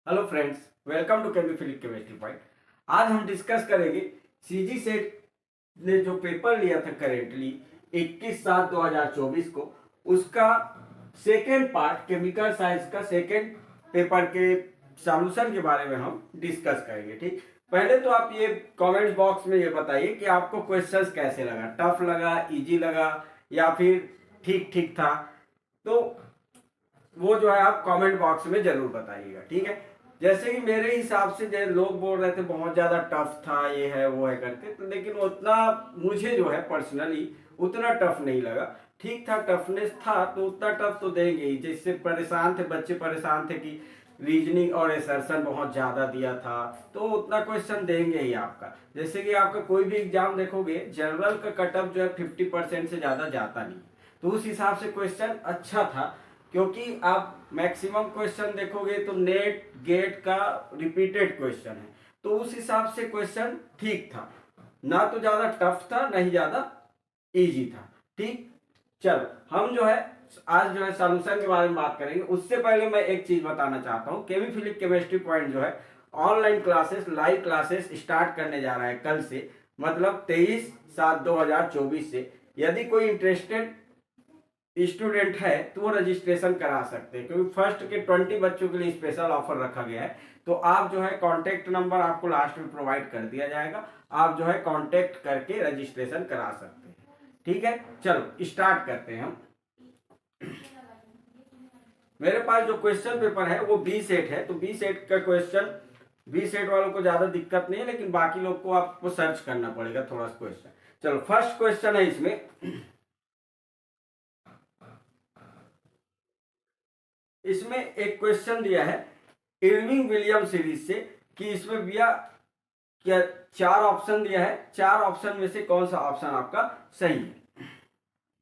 Hello friends, welcome to chemiphilic chemistry point. आज हम discuss करेंगे सीजी सेट ने जो पेपर लिया था करेंटली 21/7/2024 को, उसका सेकेंड पार्ट केमिकल साइंस का सेकेंड पेपर के सॉल्यूशन के बारे में हम डिस्कस करेंगे। ठीक, पहले तो आप ये कमेंट्स बॉक्स में ये बताइए कि आपको क्वेश्चंस कैसे लगा, टफ लगा, इजी लगा या फिर ठीक ठीक था। तो वो जो है आप कमेंट बॉक्स में जरूर बताइएगा। ठीक है, जैसे कि मेरे हिसाब से जो लोग बोल रहे थे बहुत ज्यादा टफ था, ये है वो है करके, तो लेकिन उतना मुझे जो है पर्सनली उतना टफ नहीं लगा। ठीक था, टफनेस था तो उतना टफ तो देंगे ही। जिससे परेशान थे बच्चे, परेशान थे कि रीजनिंग और एसर्शन बहुत ज्यादा दिया था, तो उतना क्वेश्चन देंगे ही आपका। जैसे कि आपका कोई भी एग्जाम देखोगे, जनरल का कटअप जो है 50% से ज्यादा जाता नहीं, तो उस हिसाब से क्वेश्चन अच्छा था। क्योंकि आप मैक्सिमम क्वेश्चन देखोगे तो नेट गेट का रिपीटेड क्वेश्चन है, तो उस हिसाब से क्वेश्चन ठीक था, ना तो ज्यादा टफ था ना ही ज्यादा इजी था। ठीक, चलो हम जो है आज जो है सॉल्यूशन के बारे में बात करेंगे। उससे पहले मैं एक चीज बताना चाहता हूँ, केमिफिलिक केमिस्ट्री पॉइंट जो है online classes, live classes start करने जा रहा है कल से, मतलब 23/7/2024 से। यदि कोई इंटरेस्टेड स्टूडेंट है तो वो रजिस्ट्रेशन करा सकते हैं, क्योंकि फर्स्ट के 20 बच्चों के लिए स्पेशल ऑफर रखा गया है। तो आप जो है कॉन्टेक्ट नंबर आपको लास्ट में प्रोवाइड कर दिया जाएगा, आप जो है कॉन्टेक्ट करके रजिस्ट्रेशन करा सकते हैं। ठीक है, चलो स्टार्ट करते हैं हम। मेरे पास जो क्वेश्चन पेपर है वो बी सेट है, तो बी सेट का क्वेश्चन, बी सेट वालों को ज्यादा दिक्कत नहीं है, लेकिन बाकी लोग को आपको सर्च करना पड़ेगा थोड़ा सा क्वेश्चन। चलो फर्स्ट क्वेश्चन है इसमें, इसमें एक क्वेश्चन दिया है इरविंग विलियम सीरीज से, कि इसमें भैया क्या 4 ऑप्शन दिया है, 4 ऑप्शन में से कौन सा ऑप्शन आपका सही है।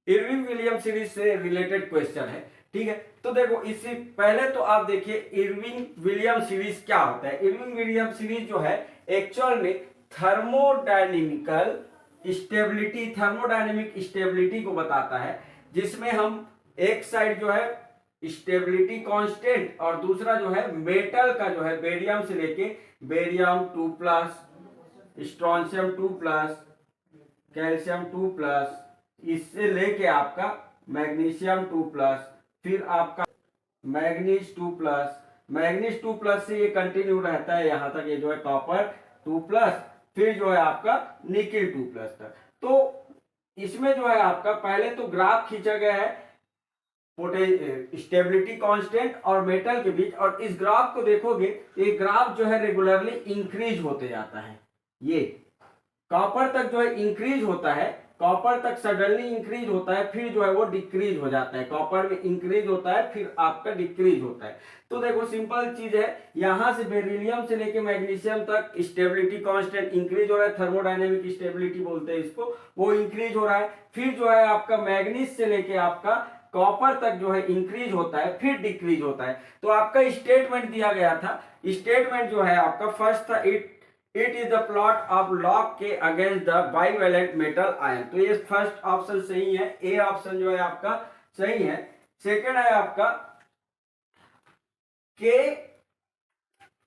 इरविंग विलियम सीरीज से रिलेटेड क्वेश्चन है। ठीक है, तो देखो इससे पहले तो आप देखिए इरविंग विलियम सीरीज क्या होता है। इरविंग विलियम सीरीज जो है एक्चुअल में थर्मोडायनेमिकल स्टेबिलिटी, थर्मोडायनेमिक स्टेबिलिटी को बताता है, जिसमें हम एक साइड जो है स्टेबिलिटी कांस्टेंट और दूसरा जो है मेटल का जो है बेरियम से लेके बेरियम 2+, स्ट्रोंशियम 2+, कैल्शियम 2+, इससे लेके आपका मैग्नीशियम 2+, फिर आपका मैग्नीज 2+, मैग्नीज 2+ से ये कंटिन्यू रहता है यहां तक, ये जो है कॉपर 2+, फिर जो है आपका निकिल 2+ तक। तो इसमें जो है आपका पहले तो ग्राफ खींचा गया है स्टेबिलिटी कांस्टेंट और मेटल के बीच, और इस ग्राफ को देखोगे, ये ग्राफ जो है रेगुलरली इंक्रीज होते जाता है। ये कॉपर तक जो है इंक्रीज होता है, कॉपर तक सडनली इंक्रीज होता है, फिर जो है वो डिक्रीज हो जाता है। कॉपर में इंक्रीज होता है, फिर आपका डिक्रीज होता है। तो देखो सिंपल चीज है, यहां से बेरिलियम से लेके मैग्नीशियम तक स्टेबिलिटी कांस्टेंट इंक्रीज हो रहा है, थर्मोडायनेमिक स्टेबिलिटी बोलते हैं इसको, वो इंक्रीज हो रहा है। फिर जो है आपका मैग्नीज से लेके आपका कॉपर तक जो है इंक्रीज होता है, फिर डिक्रीज होता है। तो आपका स्टेटमेंट दिया गया था, स्टेटमेंट जो है आपका फर्स्ट था, it is the plot of log के against the bivalent metal ion. तो ये फर्स्ट ऑप्शन सही है, ए ऑप्शन जो है आपका सही है। सेकंड है आपका के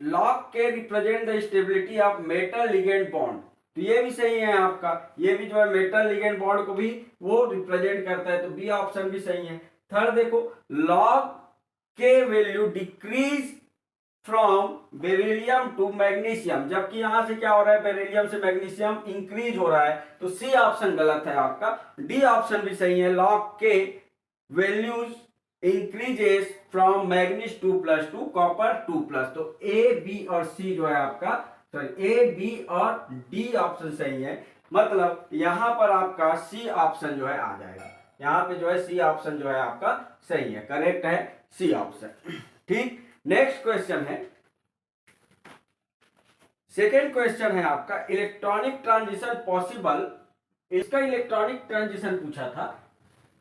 लॉग के represent the stability of metal ligand bond, तो ये भी सही है आपका, ये भी जो है मेटल लिगेंड बॉन्ड को भी वो रिप्रेजेंट करता है, तो बी ऑप्शन भी सही है। थर्ड देखो, लॉग के value decrease from beryllium to magnesium, जबकि यहां से क्या हो रहा है, बेरिलियम से मैग्नीशियम इंक्रीज हो रहा है, तो सी ऑप्शन गलत है आपका। डी ऑप्शन भी सही है, लॉग के values increases from manganese 2+ to copper 2+। तो ए बी और सी जो है आपका, सॉरी ए बी और डी ऑप्शन सही है, मतलब यहां पर आपका सी ऑप्शन जो है आ जाएगा। यहां पे जो है सी ऑप्शन जो है आपका सही है, करेक्ट है सी ऑप्शन। ठीक, नेक्स्ट क्वेश्चन है, सेकेंड क्वेश्चन है आपका इलेक्ट्रॉनिक ट्रांजिशन पॉसिबल। इसका इलेक्ट्रॉनिक ट्रांजिशन पूछा था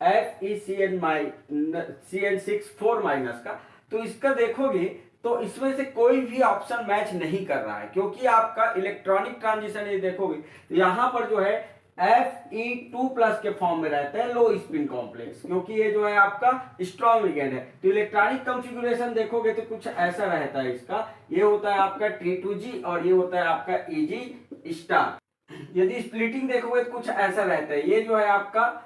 FeCN6 4- का। तो इसका देखोगे तो इसमें से कोई भी ऑप्शन मैच नहीं कर रहा है, क्योंकि आपका इलेक्ट्रॉनिक ट्रांजिशन ये देखोगे तो यहां पर जो है Fe2+ के फॉर्म में रहते हैं लो स्पिन कॉम्प्लेक्स, क्योंकि ये जो है आपका स्ट्रॉन्ग लिगेंड है। तो इलेक्ट्रॉनिक कॉन्फ़िगरेशन देखोगे तो कुछ ऐसा रहता है इसका, ये होता है आपका T2G और ये होता है आपका Eg स्टार। यदि स्प्लिटिंग देखोगे तो कुछ ऐसा रहता है, ये जो है आपका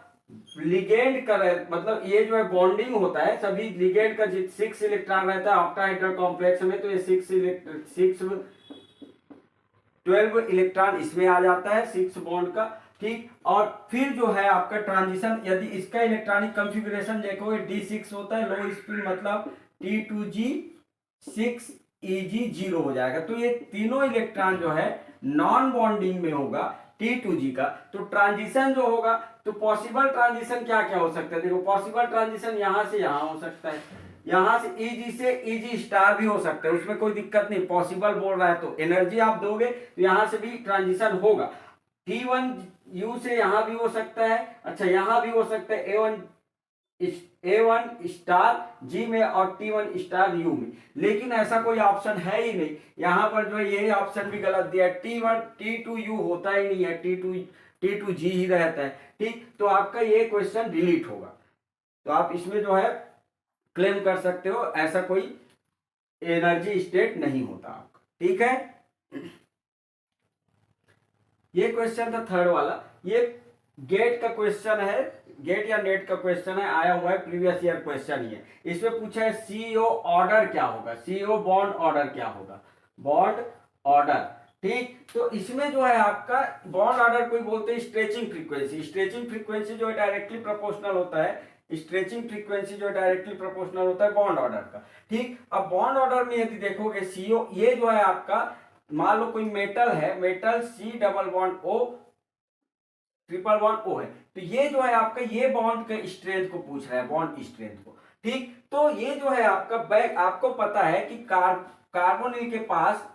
लिगेंड का मतलब ये जो है बॉन्डिंग होता है, सभी लिगेंड का 6 इलेक्ट्रॉन रहता है ऑक्टाहेड्रल कॉम्प्लेक्स में, तो ये 12 इलेक्ट्रॉन इसमें आ जाता है 6 बॉन्ड का, ठीक। और फिर जो है आपका ट्रांजिशन, यदि इसका इलेक्ट्रॉनिक कॉन्फ़िगरेशन देखोगे D6 होता है लो स्पिन, मतलब T2G 6 Eg0 हो जाएगा। तो ये तीनों इलेक्ट्रॉन जो है नॉन बॉन्डिंग में होगा T2G का। तो ट्रांजिशन जो होगा, तो पॉसिबल ट्रांजिशन क्या क्या हो सकता है, देखो पॉसिबल ट्रांजिशन यहां से यहां हो सकता है, यहां से Eg से Eg स्टार भी हो सकता है, उसमें कोई दिक्कत नहीं, पॉसिबल बोल रहा है तो एनर्जी आप दोगे तो यहां से भी ट्रांजिशन होगा। T1U से यहां भी हो सकता है, अच्छा यहां भी हो सकता है A1 स्टार G में और T1 स्टार U में, लेकिन ऐसा कोई ऑप्शन है ही नहीं। यहां पर जो है यही ऑप्शन भी गलत दिया है, T2U होता ही नहीं है, T2G ही रहता है, ठीक। तो आपका ये क्वेश्चन डिलीट होगा। तो आप इसमें जो है क्लेम कर सकते हो ऐसा कोई एनर्जी स्टेट नहीं होता आपका, ठीक है। ये क्वेश्चन था थर्ड वाला, ये गेट का क्वेश्चन है, गेट या नेट का क्वेश्चन है, आया हुआ है प्रीवियस ईयर क्वेश्चन ही है। इसमें पूछा है सीईओ ऑर्डर क्या होगा, सीईओ बॉन्ड ऑर्डर क्या होगा, बॉन्ड ऑर्डर, ठीक। तो इसमें जो है आपका बॉन्ड ऑर्डर कोई बोलते हैं स्ट्रेचिंग फ्रीक्वेंसी, स्ट्रेचिंग फ्रीक्वेंसी जो है डायरेक्टली प्रोपोर्शनल होता है, स्ट्रेचिंग फ्रीक्वेंसी जो डायरेक्टली प्रोपोर्शनल होता है बॉन्ड ऑर्डर का, ठीक। अब बॉन्ड ऑर्डर में यदि देखोगे सीओ, ये जो है आपका मान लो कोई मेटल है, मेटल C+1O है, तो ये जो है आपका ये बॉन्ड के स्ट्रेंथ को पूछ रहा है, बॉन्ड स्ट्रेंथ को, ठीक। तो ये जो है आपका बैक, आपको पता है कि कार्बोनिल के पास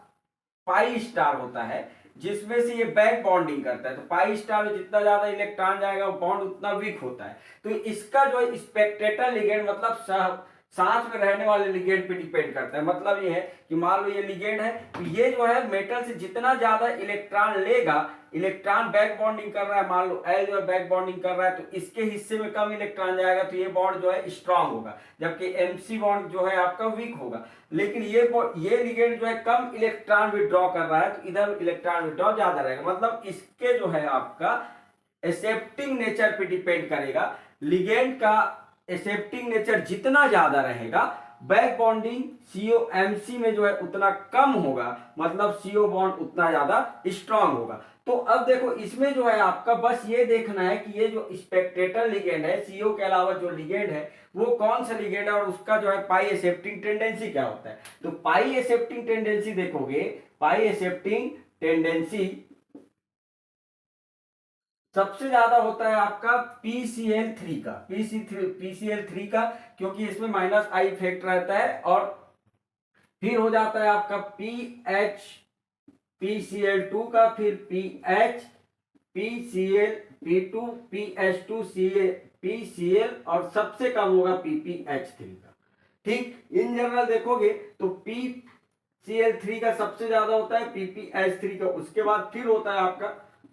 पाई स्टार होता है जिसमें से ये बैक बॉन्डिंग करता है, तो पाई स्टार में जितना ज्यादा इलेक्ट्रॉन जाएगा वो बॉन्ड उतना वीक होता है। तो इसका जो है स्पेक्टेटर लिगेंड मतलब साथ में रहने वाले लिगेंड पे डिपेंड करता है। मतलब ये है कि मान लो ये लिगेंड है, तो ये जो है मेटल से जितना ज्यादा इलेक्ट्रॉन लेगा, इलेक्ट्रॉन बैक बॉन्डिंग कर रहा है, मान लो L जो है बैक बॉन्डिंग कर रहा है, तो इसके हिस्से में कम इलेक्ट्रॉन जाएगा तो ये बॉन्ड जो है स्ट्रांग होगा, जबकि MC बॉन्ड जो है आपका वीक होगा। लेकिन ये लिगेंड जो है कम इलेक्ट्रॉन विड्रॉ कर रहा है, तो इधर इलेक्ट्रॉन विड्रॉ ज्यादा रहेगा। मतलब इसके जो है आपका एक्सेप्टिंग नेचर पे डिपेंड करेगा, लिगेंड का एक्सेप्टिंग नेचर जितना ज्यादा रहेगा, बैक बॉन्डिंग COMC में जो है उतना कम होगा, मतलब CO बॉन्ड उतना ज्यादा स्ट्रांग होगा। तो अब देखो इसमें जो है आपका बस ये देखना है कि ये जो स्पेक्टेटर लिगेंड है, CO के अलावा जो लिगेंड है वो कौन सा लिगेंड है और उसका जो है पाई एक्सेप्टिंग टेंडेंसी क्या होता है। तो पाई एक्सेप्टिंग टेंडेंसी देखोगे, पाई एक्सेप्टिंग टेंडेंसी सबसे ज्यादा होता है आपका PCl3 का, PCl3 का, क्योंकि इसमें -I इफेक्ट रहता है। और फिर हो जाता है आपका PCl2 का, फिर PH, PCl, P2, PH2, PCl और सबसे कम होगा PPH3 का, ठीक। इन जनरल देखोगे तो PCl3 का सबसे ज्यादा होता है, PPH3 का, उसके बाद फिर होता है आपका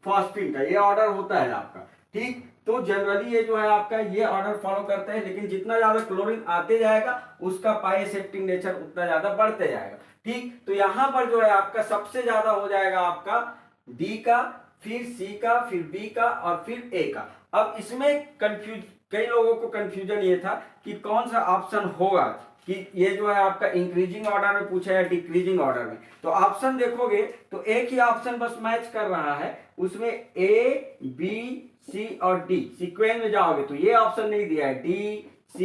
फास्फिन का, ये ऑर्डर होता है आपका, ठीक। तो जनरली ये जो है आपका ये ऑर्डर फॉलो करता है, लेकिन जितना ज्यादा क्लोरीन आते जाएगा उसका पाई एक्सेप्टिंग नेचर उतना ज्यादा बढ़ते जाएगा, ठीक। तो यहां पर जो है आपका सबसे ज्यादा हो जाएगा आपका D का, फिर C का, फिर B का और फिर A का। अब इसमें कई लोगों को कंफ्यूजन ये था कि कौन सा ऑप्शन होगा, कि ये जो है आपका इंक्रीजिंग ऑर्डर में पूछा है डिक्रीजिंग ऑर्डर में। तो ऑप्शन देखोगे तो एक ही ऑप्शन बस मैच कर रहा है, उसमें A, B, C और D सीक्वेंस में जाओगे तो ये ऑप्शन नहीं दिया है, D, C,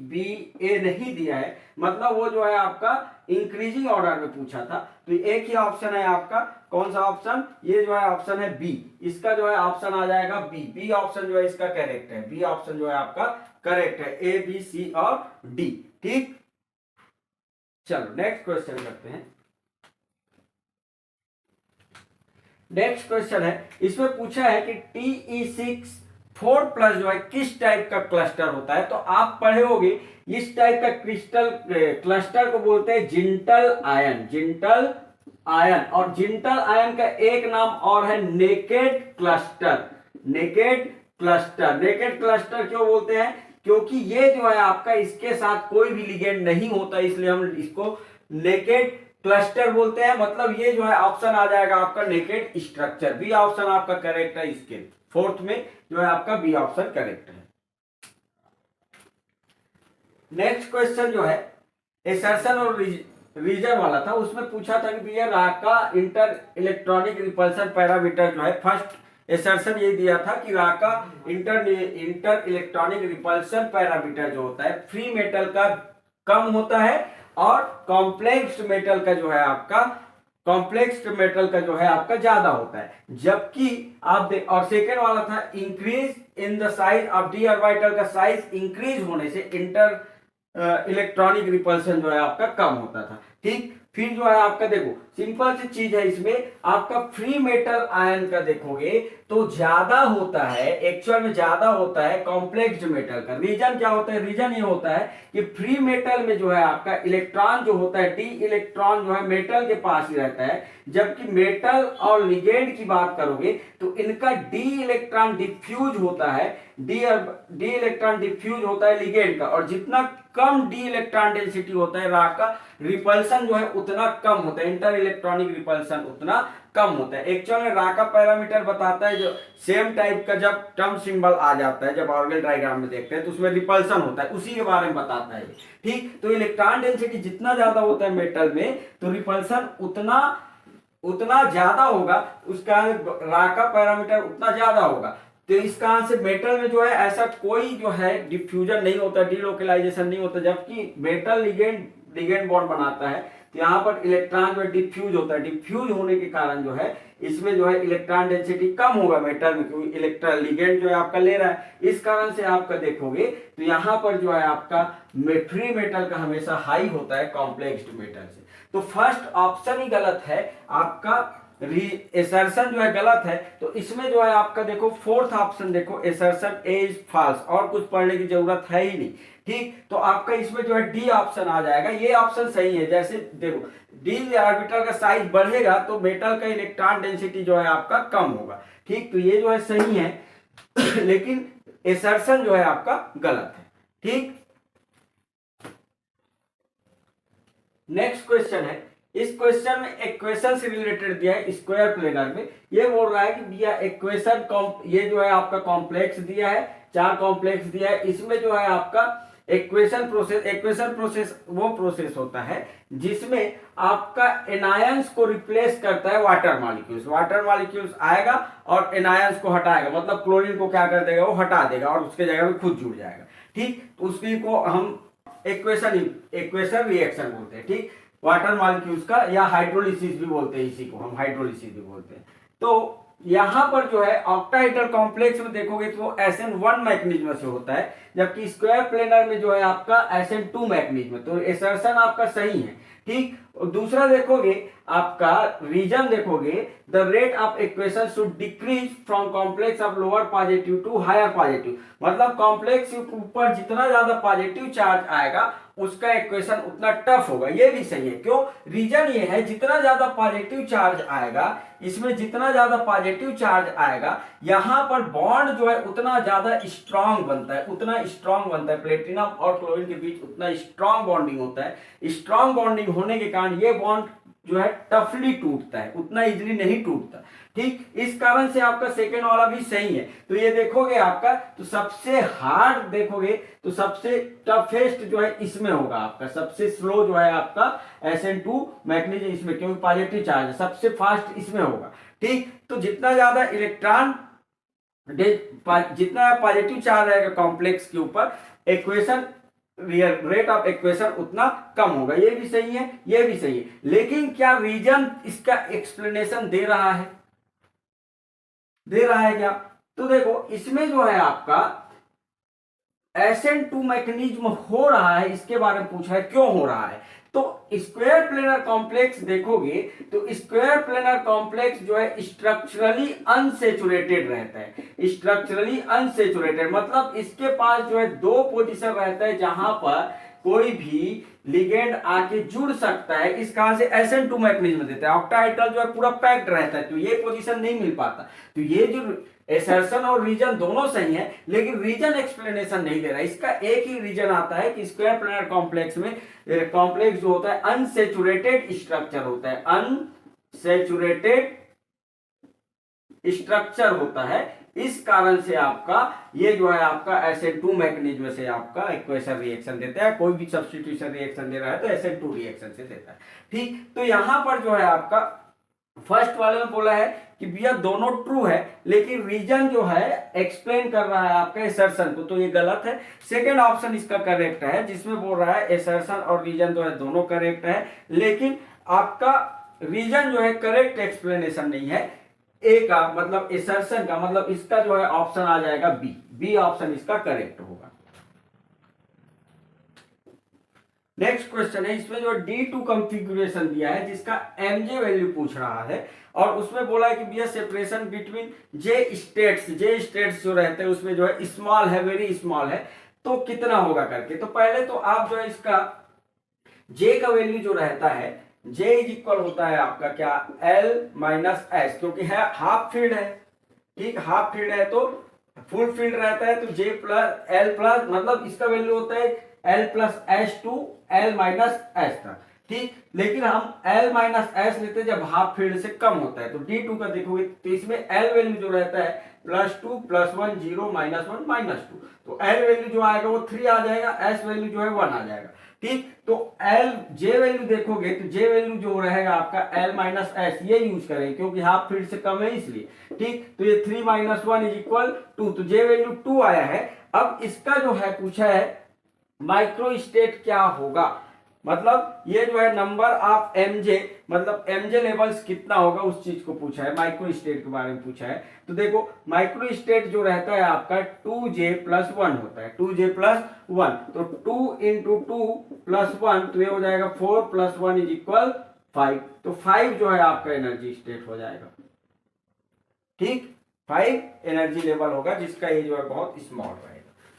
B, A नहीं दिया है, मतलब वो जो है आपका इंक्रीजिंग ऑर्डर में पूछा था। तो एक ही ऑप्शन है आपका, कौन सा ऑप्शन, ये जो है ऑप्शन है B, इसका जो है ऑप्शन आ जाएगा बी ऑप्शन जो है इसका करेक्ट है, बी ऑप्शन जो है आपका करेक्ट है, A, B, C और D, ठीक। चलो नेक्स्ट क्वेश्चन करते हैं। नेक्स्ट क्वेश्चन है, इसमें पूछा है कि Te6 4+ जो है किस टाइप का क्लस्टर होता है। तो आप पढ़े होगे इस टाइप का क्लस्टर को बोलते हैं जिंटल आयन, जिंटल आयन। और जिंटल आयन का एक नाम और है naked cluster, naked cluster. Naked cluster क्यों बोलते हैं? क्योंकि ये जो है आपका इसके साथ कोई भी लिगेंड नहीं होता, इसलिए हम इसको नेकेड क्लस्टर बोलते हैं। मतलब ये जो है ऑप्शन आ जाएगा आपका नेकेड स्ट्रक्चर। बी ऑप्शन आपका करेक्ट है। इसके फोर्थ में जो है आपका बी ऑप्शन करेक्ट है। नेक्स्ट क्वेश्चन जो है एसर्शन और रीजन वाला था, उसमें पूछा था कि भैया राका इंटर इलेक्ट्रॉनिक रिपल्सन पैरामीटर जो है, फर्स्ट एसर्शन ये दिया था कि राका इंटर इलेक्ट्रॉनिक रिपल्सन पैरामीटर जो होता है फ्री मेटल का कम होता है और कॉम्प्लेक्स मेटल का जो है आपका जो है आपका ज्यादा होता है। जबकि आप देख, और सेकेंड वाला था increase in the size of D orbital का साइज इंक्रीज होने से इंटर इलेक्ट्रॉनिक रिपल्सन जो है आपका कम होता था। ठीक, फिर जो है आपका देखो सिंपल सी चीज है, इसमें आपका फ्री मेटल आयन का देखोगे तो ज्यादा होता है, एक्चुअल में ज्यादा होता है कॉम्प्लेक्स मेटल का। रीजन क्या होता है? रीजन ये होता है कि फ्री मेटल में जो है आपका इलेक्ट्रॉन जो होता है, डी इलेक्ट्रॉन जो है मेटल के पास ही रहता है, जबकि मेटल और लिगेंड की बात करोगे तो इनका डी इलेक्ट्रॉन डिफ्यूज होता है, डी इलेक्ट्रॉन डिफ्यूज होता है लिगेंड का, और जितना कम डी इलेक्ट्रॉन डेंसिटी होता है राका रिपल्सन जो है उतना कम होता है, इंटर इलेक्ट्रॉनिक रिपल्सन उतना कम होता है। एक्चुअल में राका पैरामीटर बताता है जो सेम टाइप का जब टर्म सिंबल आ जाता है, जब ऑर्गेल डायग्राम में देखते हैं तो उसमें रिपल्सन होता है, उसी के बारे में बताता है। ठीक, तो इलेक्ट्रॉन डेंसिटी जितना ज्यादा होता है मेटल में तो रिपल्सन उतना ज्यादा होगा, उसका राका पैरामीटर उतना ज्यादा होगा। तो इस कारण से मेटल में जो है ऐसा कोई जो है डिफ्यूजन नहीं होता, डीलोकलाइजेशन नहीं होता, जबकि मेटल लिगेंड बॉन्ड बनाता है तो यहाँ पर इलेक्ट्रॉन जो है डिफ्यूज होता है। डिफ्यूज होने के कारण जो है इसमें जो है इलेक्ट्रॉन डेंसिटी कम होगा मेटल में, क्योंकि इलेक्ट्रॉन लिगेंड जो है आपका ले रहा है। इस कारण से आपका देखोगे तो यहाँ पर जो है आपका फ्री मेटल का हमेशा हाई होता है कॉम्प्लेक्स मेटल से। तो फर्स्ट ऑप्शन ही गलत है आपका, एसर्शन जो है गलत है। तो इसमें जो है आपका देखो फोर्थ ऑप्शन देखो एसर्शन ए इज फॉल्स, और कुछ पढ़ने की जरूरत है ही नहीं। ठीक, तो आपका इसमें जो है डी ऑप्शन आ जाएगा, ये ऑप्शन सही है। जैसे देखो डी ऑर्बिटल का साइज बढ़ेगा तो मेटल का इलेक्ट्रॉन डेंसिटी जो है आपका कम होगा। ठीक, तो ये जो है सही है लेकिन एसर्शन जो है आपका गलत है। ठीक, नेक्स्ट क्वेश्चन है, इस क्वेश्चन में इक्वेशन से रिलेटेड दिया है स्क्वायर प्लेनर में। ये बोल रहा है कि भैया इक्वेशन ये जो है आपका कॉम्प्लेक्स दिया है, 4 कॉम्प्लेक्स दिया है, इसमें जो है आपका इक्वेशन प्रोसेस वो प्रोसेस होता है जिसमें आपका एनायंस को रिप्लेस करता है वाटर मॉलिक्यूल्स आएगा और एनायंस को हटाएगा, मतलब क्लोरीन को क्या कर देगा, वो हटा देगा और उसके जगह में खुद जुड़ जाएगा। ठीक, तो उसी को हम इक्वेशन रिएक्शन बोलते हैं। ठीक, वाटर मॉलिक्यूल्स का, या हाइड्रोलिसिस भी बोलते हैं, इसी को हम हाइड्रोलिसिस भी बोलते हैं। तो यहां पर जो है ऑक्टाहेड्रल कॉम्प्लेक्स में देखोगे तो SN1 मैकेनिज्म से होता है, जबकि स्क्वायर प्लेनर में जो है आपका SN2 मैकेनिज्म। तो एसर्शन आपका सही है। ठीक, और दूसरा देखोगे आपका रीजन देखोगे the rate of equation should decrease from complex of lower positive to higher positive, मतलब कॉम्प्लेक्स के ऊपर जितना ज्यादा पॉजिटिव चार्ज आएगा उसका इक्वेशन उतना टफ होगा। ये भी सही है। क्यों? रीजन ये है जितना ज्यादा पॉजिटिव चार्ज आएगा, इसमें जितना ज्यादा पॉजिटिव चार्ज आएगा यहां पर बॉन्ड जो है उतना ज्यादा स्ट्रांग बनता है, प्लेटिनम और क्लोरीन के बीच उतना स्ट्रांग बॉन्डिंग होता है। स्ट्रांग बॉन्डिंग होने के कारण ये बॉन्ड जो है टफली टूटता है, उतना इजीली नहीं टूटता। ठीक, इस कारण से आपका सेकेंड वाला भी सही है। तो ये देखोगे आपका तो सबसे हार्ड देखोगे तो सबसे टफेस्ट जो है इसमें होगा आपका, सबसे स्लो जो है आपका SN2 मैग्नीशियम इसमें, क्योंकि पॉजिटिव चार्ज है, सबसे फास्ट इसमें होगा। ठीक, तो जितना ज्यादा इलेक्ट्रॉन जितना पॉजिटिव चार्ज रहेगा कॉम्प्लेक्स के ऊपर इक्वेशन रेट ऑफ इक्वेशन उतना कम होगा। ये भी सही है, ये भी सही है। लेकिन क्या रीजन इसका एक्सप्लेनेशन दे रहा है क्या? तो देखो इसमें जो है आपका SN2 मैकेनिज्म हो रहा है, इसके बारे में पूछा है क्यों हो रहा है। तो स्क्वायर प्लेनर कॉम्प्लेक्स देखोगे तो स्क्वायर प्लेनर कॉम्प्लेक्स जो है स्ट्रक्चरली अनसेचुरेटेड रहता है। स्ट्रक्चरली अनसेचुरेटेड मतलब इसके पास जो है 2 पोजीशन रहता है जहां पर कोई भी लिगेंड आके जुड़ सकता है। इस कारण से SN2 मैकेनिज्म देता है। ऑक्टाहेड्रल जो है पूरा पैक्ड रहता है तो ये पोजीशन नहीं मिल पाता। तो ये जो एसर्शन और रीजन दोनों सही है, लेकिन रीजन एक्सप्लेनेशन नहीं दे रहा है। इसका एक ही रीजन आता है कि स्क्वायर प्लेनर कॉम्प्लेक्स में कॉम्प्लेक्स जो होता है अनसेचुरेटेड स्ट्रक्चर होता है, अनसेचुरेटेड स्ट्रक्चर होता है। इस कारण से आपका ये जो है आपका SN2 मैकेनिज्म से आपका इक्वेशन रिएक्शन देता है। कोई भी सब्स्टिट्यूशन रिएक्शन दे रहा है तो SN2 रिएक्शन से देता है। ठीक, तो यहां पर जो है आपका फर्स्ट वाले में बोला है कि भैया दोनों ट्रू है, लेकिन रीजन जो है एक्सप्लेन कर रहा है आपका एसर्शन को, तो ये गलत है। सेकेंड ऑप्शन इसका करेक्ट है, जिसमें बोल रहा है एसर्शन और रीजन जो है दोनों करेक्ट है, लेकिन आपका रीजन जो है करेक्ट एक्सप्लेनेशन नहीं है। ए का मतलब एसर्शन का मतलब इसका जो है ऑप्शन आ जाएगा बी ऑप्शन इसका करेक्ट होगा। नेक्स्ट क्वेश्चन है, इसमें जो D2 कॉन्फ़िगरेशन दिया है जिसका MJ वैल्यू पूछ रहा है, और उसमें बोला है कि भैया सेपरेशन बिटवीन जे स्टेट्स जो रहते हैं उसमें जो है स्मॉल है, वेरी स्मॉल है, तो कितना होगा करके। तो पहले तो आप जो है इसका J का वैल्यू जो रहता है, J इज इक्वल होता है आपका क्या, L माइनस एस, क्योंकि है हाफ फील्ड है। ठीक, हाफ फील्ड है तो फुल फील्ड रहता है तो J प्लस L प्लस मतलब इसका वैल्यू होता है L plus S to L minus S तक। ठीक, लेकिन हम L माइनस एस लेते हैं जब हाफ फील्ड से कम होता है। तो D2 का देखोगे तो इसमें L वैल्यू जो रहता है +2 +1 0 -1 -2, तो L वैल्यू जो आएगा वो 3 आ जाएगा, S वैल्यू जो है 1 आ जाएगा। ठीक, तो J वैल्यू देखोगे तो J वैल्यू जो रहेगा आपका L माइनस एस, ये यूज करेंगे क्योंकि हाफ फील्ड से कम है इसलिए। ठीक, तो ये 3 - 1 = 2, तो J वैल्यू 2 आया है। अब इसका जो है पूछा है माइक्रो स्टेट क्या होगा, मतलब ये जो है नंबर ऑफ MJ मतलब MJ लेवल्स कितना होगा उस चीज को पूछा है, माइक्रो स्टेट के बारे में पूछा है। तो देखो माइक्रो स्टेट जो रहता है आपका 2J + 1 होता है, 2J + 1, तो 2 × 2 + 1 तो ये हो जाएगा 4 + 1 = 5, तो 5 जो है आपका एनर्जी स्टेट हो जाएगा। ठीक, 5 एनर्जी लेवल होगा जिसका ये जो है बहुत स्मॉल रहेगा।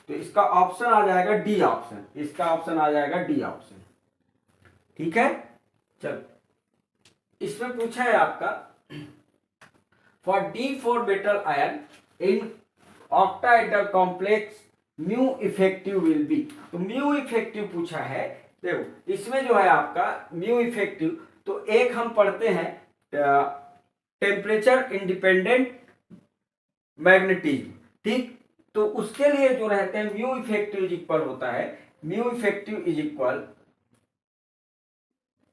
तो इसका ऑप्शन आ जाएगा डी ऑप्शन, इसका ऑप्शन आ जाएगा डी ऑप्शन। ठीक है, चलो इसमें पूछा है आपका for D4 metal ion in octahedral complex mu effective will be, तो म्यू इफेक्टिव पूछा है। देखो इसमें जो है आपका म्यू इफेक्टिव, तो एक हम पढ़ते हैं टेम्परेचर इंडिपेंडेंट मैग्नेटिज्म। ठीक, तो उसके लिए जो रहते हैं म्यू इफेक्टिव इज इक्वल होता है, mu effective is equal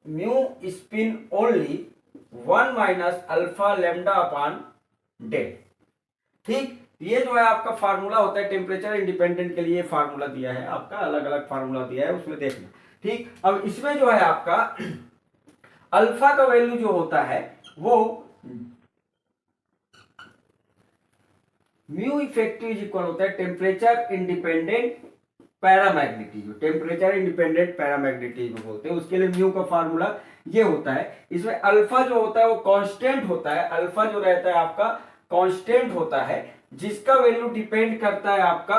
mu spin only 1 - alpha lambda upon del. ठीक, ये जो है आपका फार्मूला होता है टेम्परेचर इंडिपेंडेंट के लिए, फार्मूला दिया है आपका, अलग अलग फार्मूला दिया है उसमें देखना। ठीक, अब इसमें जो है आपका अल्फा का वैल्यू जो होता है वो म्यू इफेक्टिव इज इक्वल होता है temperature independent paramagnetism, temperature independent paramagnetism बोलते हैं, उसके लिए म्यू का फार्मूला ये होता है। इसमें अल्फा जो होता है वो कांस्टेंट होता है, अल्फा जो रहता है आपका कांस्टेंट होता है, जिसका वैल्यू डिपेंड करता है आपका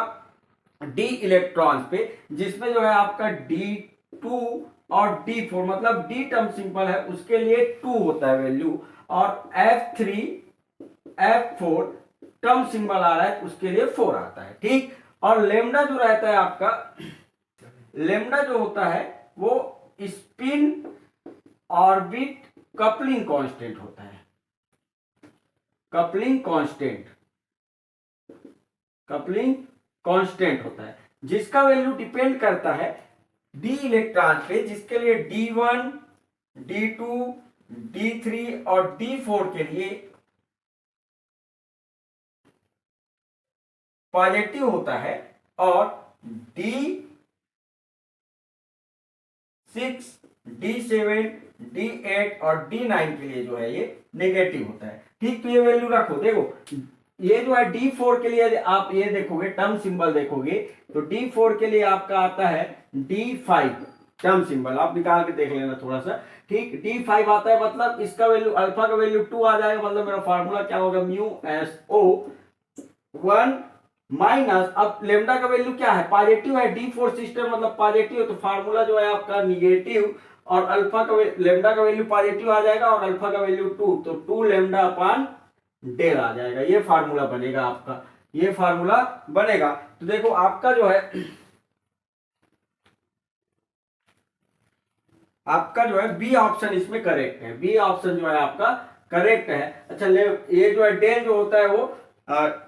डी इलेक्ट्रॉन्स पे, जिसमें जो है आपका D2 और D4 मतलब D टर्म सिंपल है उसके लिए 2 होता है वैल्यू, और F3 F4 टर्म सिंबल आ रहा है उसके लिए 4 आता है। ठीक, और लेमडा जो रहता है आपका, लेमडा जो होता है वो स्पिन ऑर्बिट कपलिंग कांस्टेंट होता है, कपलिंग कांस्टेंट होता है, जिसका वैल्यू डिपेंड करता है डी इलेक्ट्रॉन पे, जिसके लिए D1 D2 D3 और D4 के लिए पॉजिटिव होता है, और D6 D7 D8 और D9 के लिए जो है ये नेगेटिव होता है। ठीक, तो ये वैल्यू रखो। देखो ये जो है D4 के लिए आप ये देखोगे टर्म सिंबल देखोगे तो D4 के लिए आपका आता है D5 टर्म सिंबल, आप निकाल के देख लेना थोड़ा सा। ठीक, D5 आता है मतलब इसका वैल्यू अल्फा का वैल्यू 2 आ जाएगा, मतलब मेरा फार्मूला क्या होगा म्यू SO 1 माइनस, अब लेमडा का वैल्यू क्या है पॉजिटिव है, D4 सिस्टम मतलब पॉजिटिव है, तो फार्मूला जो है आपका निगेटिव, और अल्फा का लेमडा का वैल्यू पॉजिटिव आ जाएगा और अल्फा का वैल्यू 2, तो 2 लैम्डा अपॉन डेल आ जाएगा। ये फार्मूला बनेगा आपका, ये फार्मूला बनेगा। तो देखो आपका जो है, आपका जो है बी ऑप्शन इसमें करेक्ट है, बी ऑप्शन जो है आपका करेक्ट है। अच्छा ये जो है डेल जो होता है वो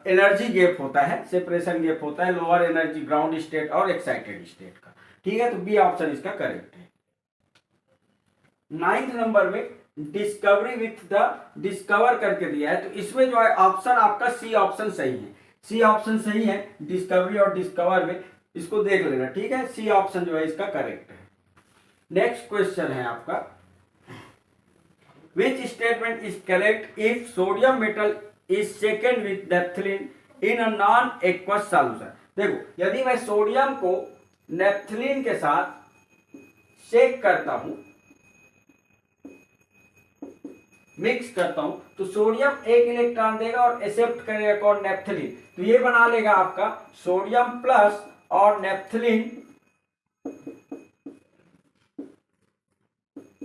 एनर्जी गैप होता है, सेपरेशन गैप होता है लोअर एनर्जी ग्राउंड स्टेट और एक्साइटेड स्टेट का। ठीक है, तो बी ऑप्शन इसका करेक्ट है। 9th नंबर में डिस्कवरी विथ द डिस्कवर करके दिया है, तो इसमें जो है ऑप्शन आपका सी ऑप्शन सही है, सी ऑप्शन सही है डिस्कवरी और डिस्कवर में, इसको देख लेना। ठीक है, सी ऑप्शन जो है इसका करेक्ट है। नेक्स्ट क्वेश्चन है आपका, which statement is correct if sodium metal is shaken with naphthalene in a non aqueous solution। देखो यदि मैं सोडियम को नेप्थलीन के साथ शेक करता हूं, मिक्स करता हूं, तो सोडियम एक इलेक्ट्रॉन देगा और एक्सेप्ट करेगा कौन, नेप्थलीन। तो ये बना लेगा आपका सोडियम प्लस और नेप्थलीन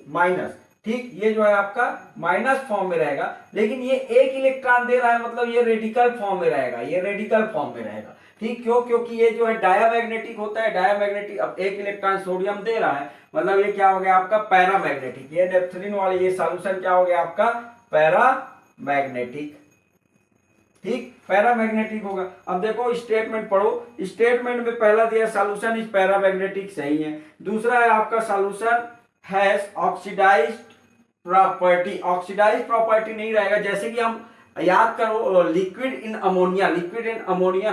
माइनस। ठीक, ये जो है आपका माइनस फॉर्म में रहेगा, लेकिन ये एक इलेक्ट्रॉन दे रहा है, मतलब ये रेडिकल फॉर्म में रहेगा, ये रेडिकल फॉर्म में रहेगा। ठीक, क्यों, क्योंकि ये जो है डायामैग्नेटिक होता है, डायामैग्नेटिक। अब एक इलेक्ट्रॉन सोडियम दे रहा है, मतलब ये क्या हो गया आपका पैरामैग्नेटिक। ये नेप्थलीन वाले ये सॉल्यूशन क्या हो गया आपका पैरामैग्नेटिक। ठीक, पैरामैग्नेटिक होगा। अब देखो स्टेटमेंट पढ़ो, स्टेटमेंट में पहला दिया सॉल्यूशन इज पैरामैग्नेटिक, सही है। दूसरा है आपका solution has oxidised property, oxidise property नहीं रहेगा। जैसे कि हम याद करो liquid in ammonia, liquid in ammonia,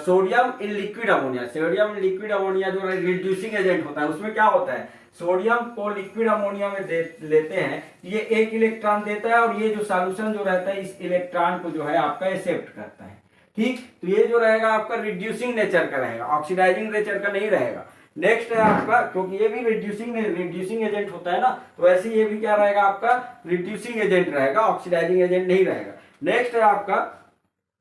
sodium in liquid ammonia, sodium in liquid ammonia जो रिड्यूसिंग एजेंट होता है, उसमें क्या होता है, सोडियम को लिक्विड अमोनिया में लेते हैं, ये एक इलेक्ट्रॉन देता है और ये जो सॉल्यूशन जो रहता है इस इलेक्ट्रॉन को जो है आपका एक्सेप्ट करता है। ठीक, तो ये जो रहेगा आपका रिड्यूसिंग नेचर का रहेगा, ऑक्सीडाइजिंग नेचर का नहीं रहेगा। नेक्स्ट है आपका, क्योंकि ये भी रिड्यूसिंग एजेंट होता है ना, तो ऐसे ये भी क्या रहेगा आपका रिड्यूसिंग एजेंट रहेगा, ऑक्सीडाइजिंग एजेंट नहीं रहेगा। नेक्स्ट है आपका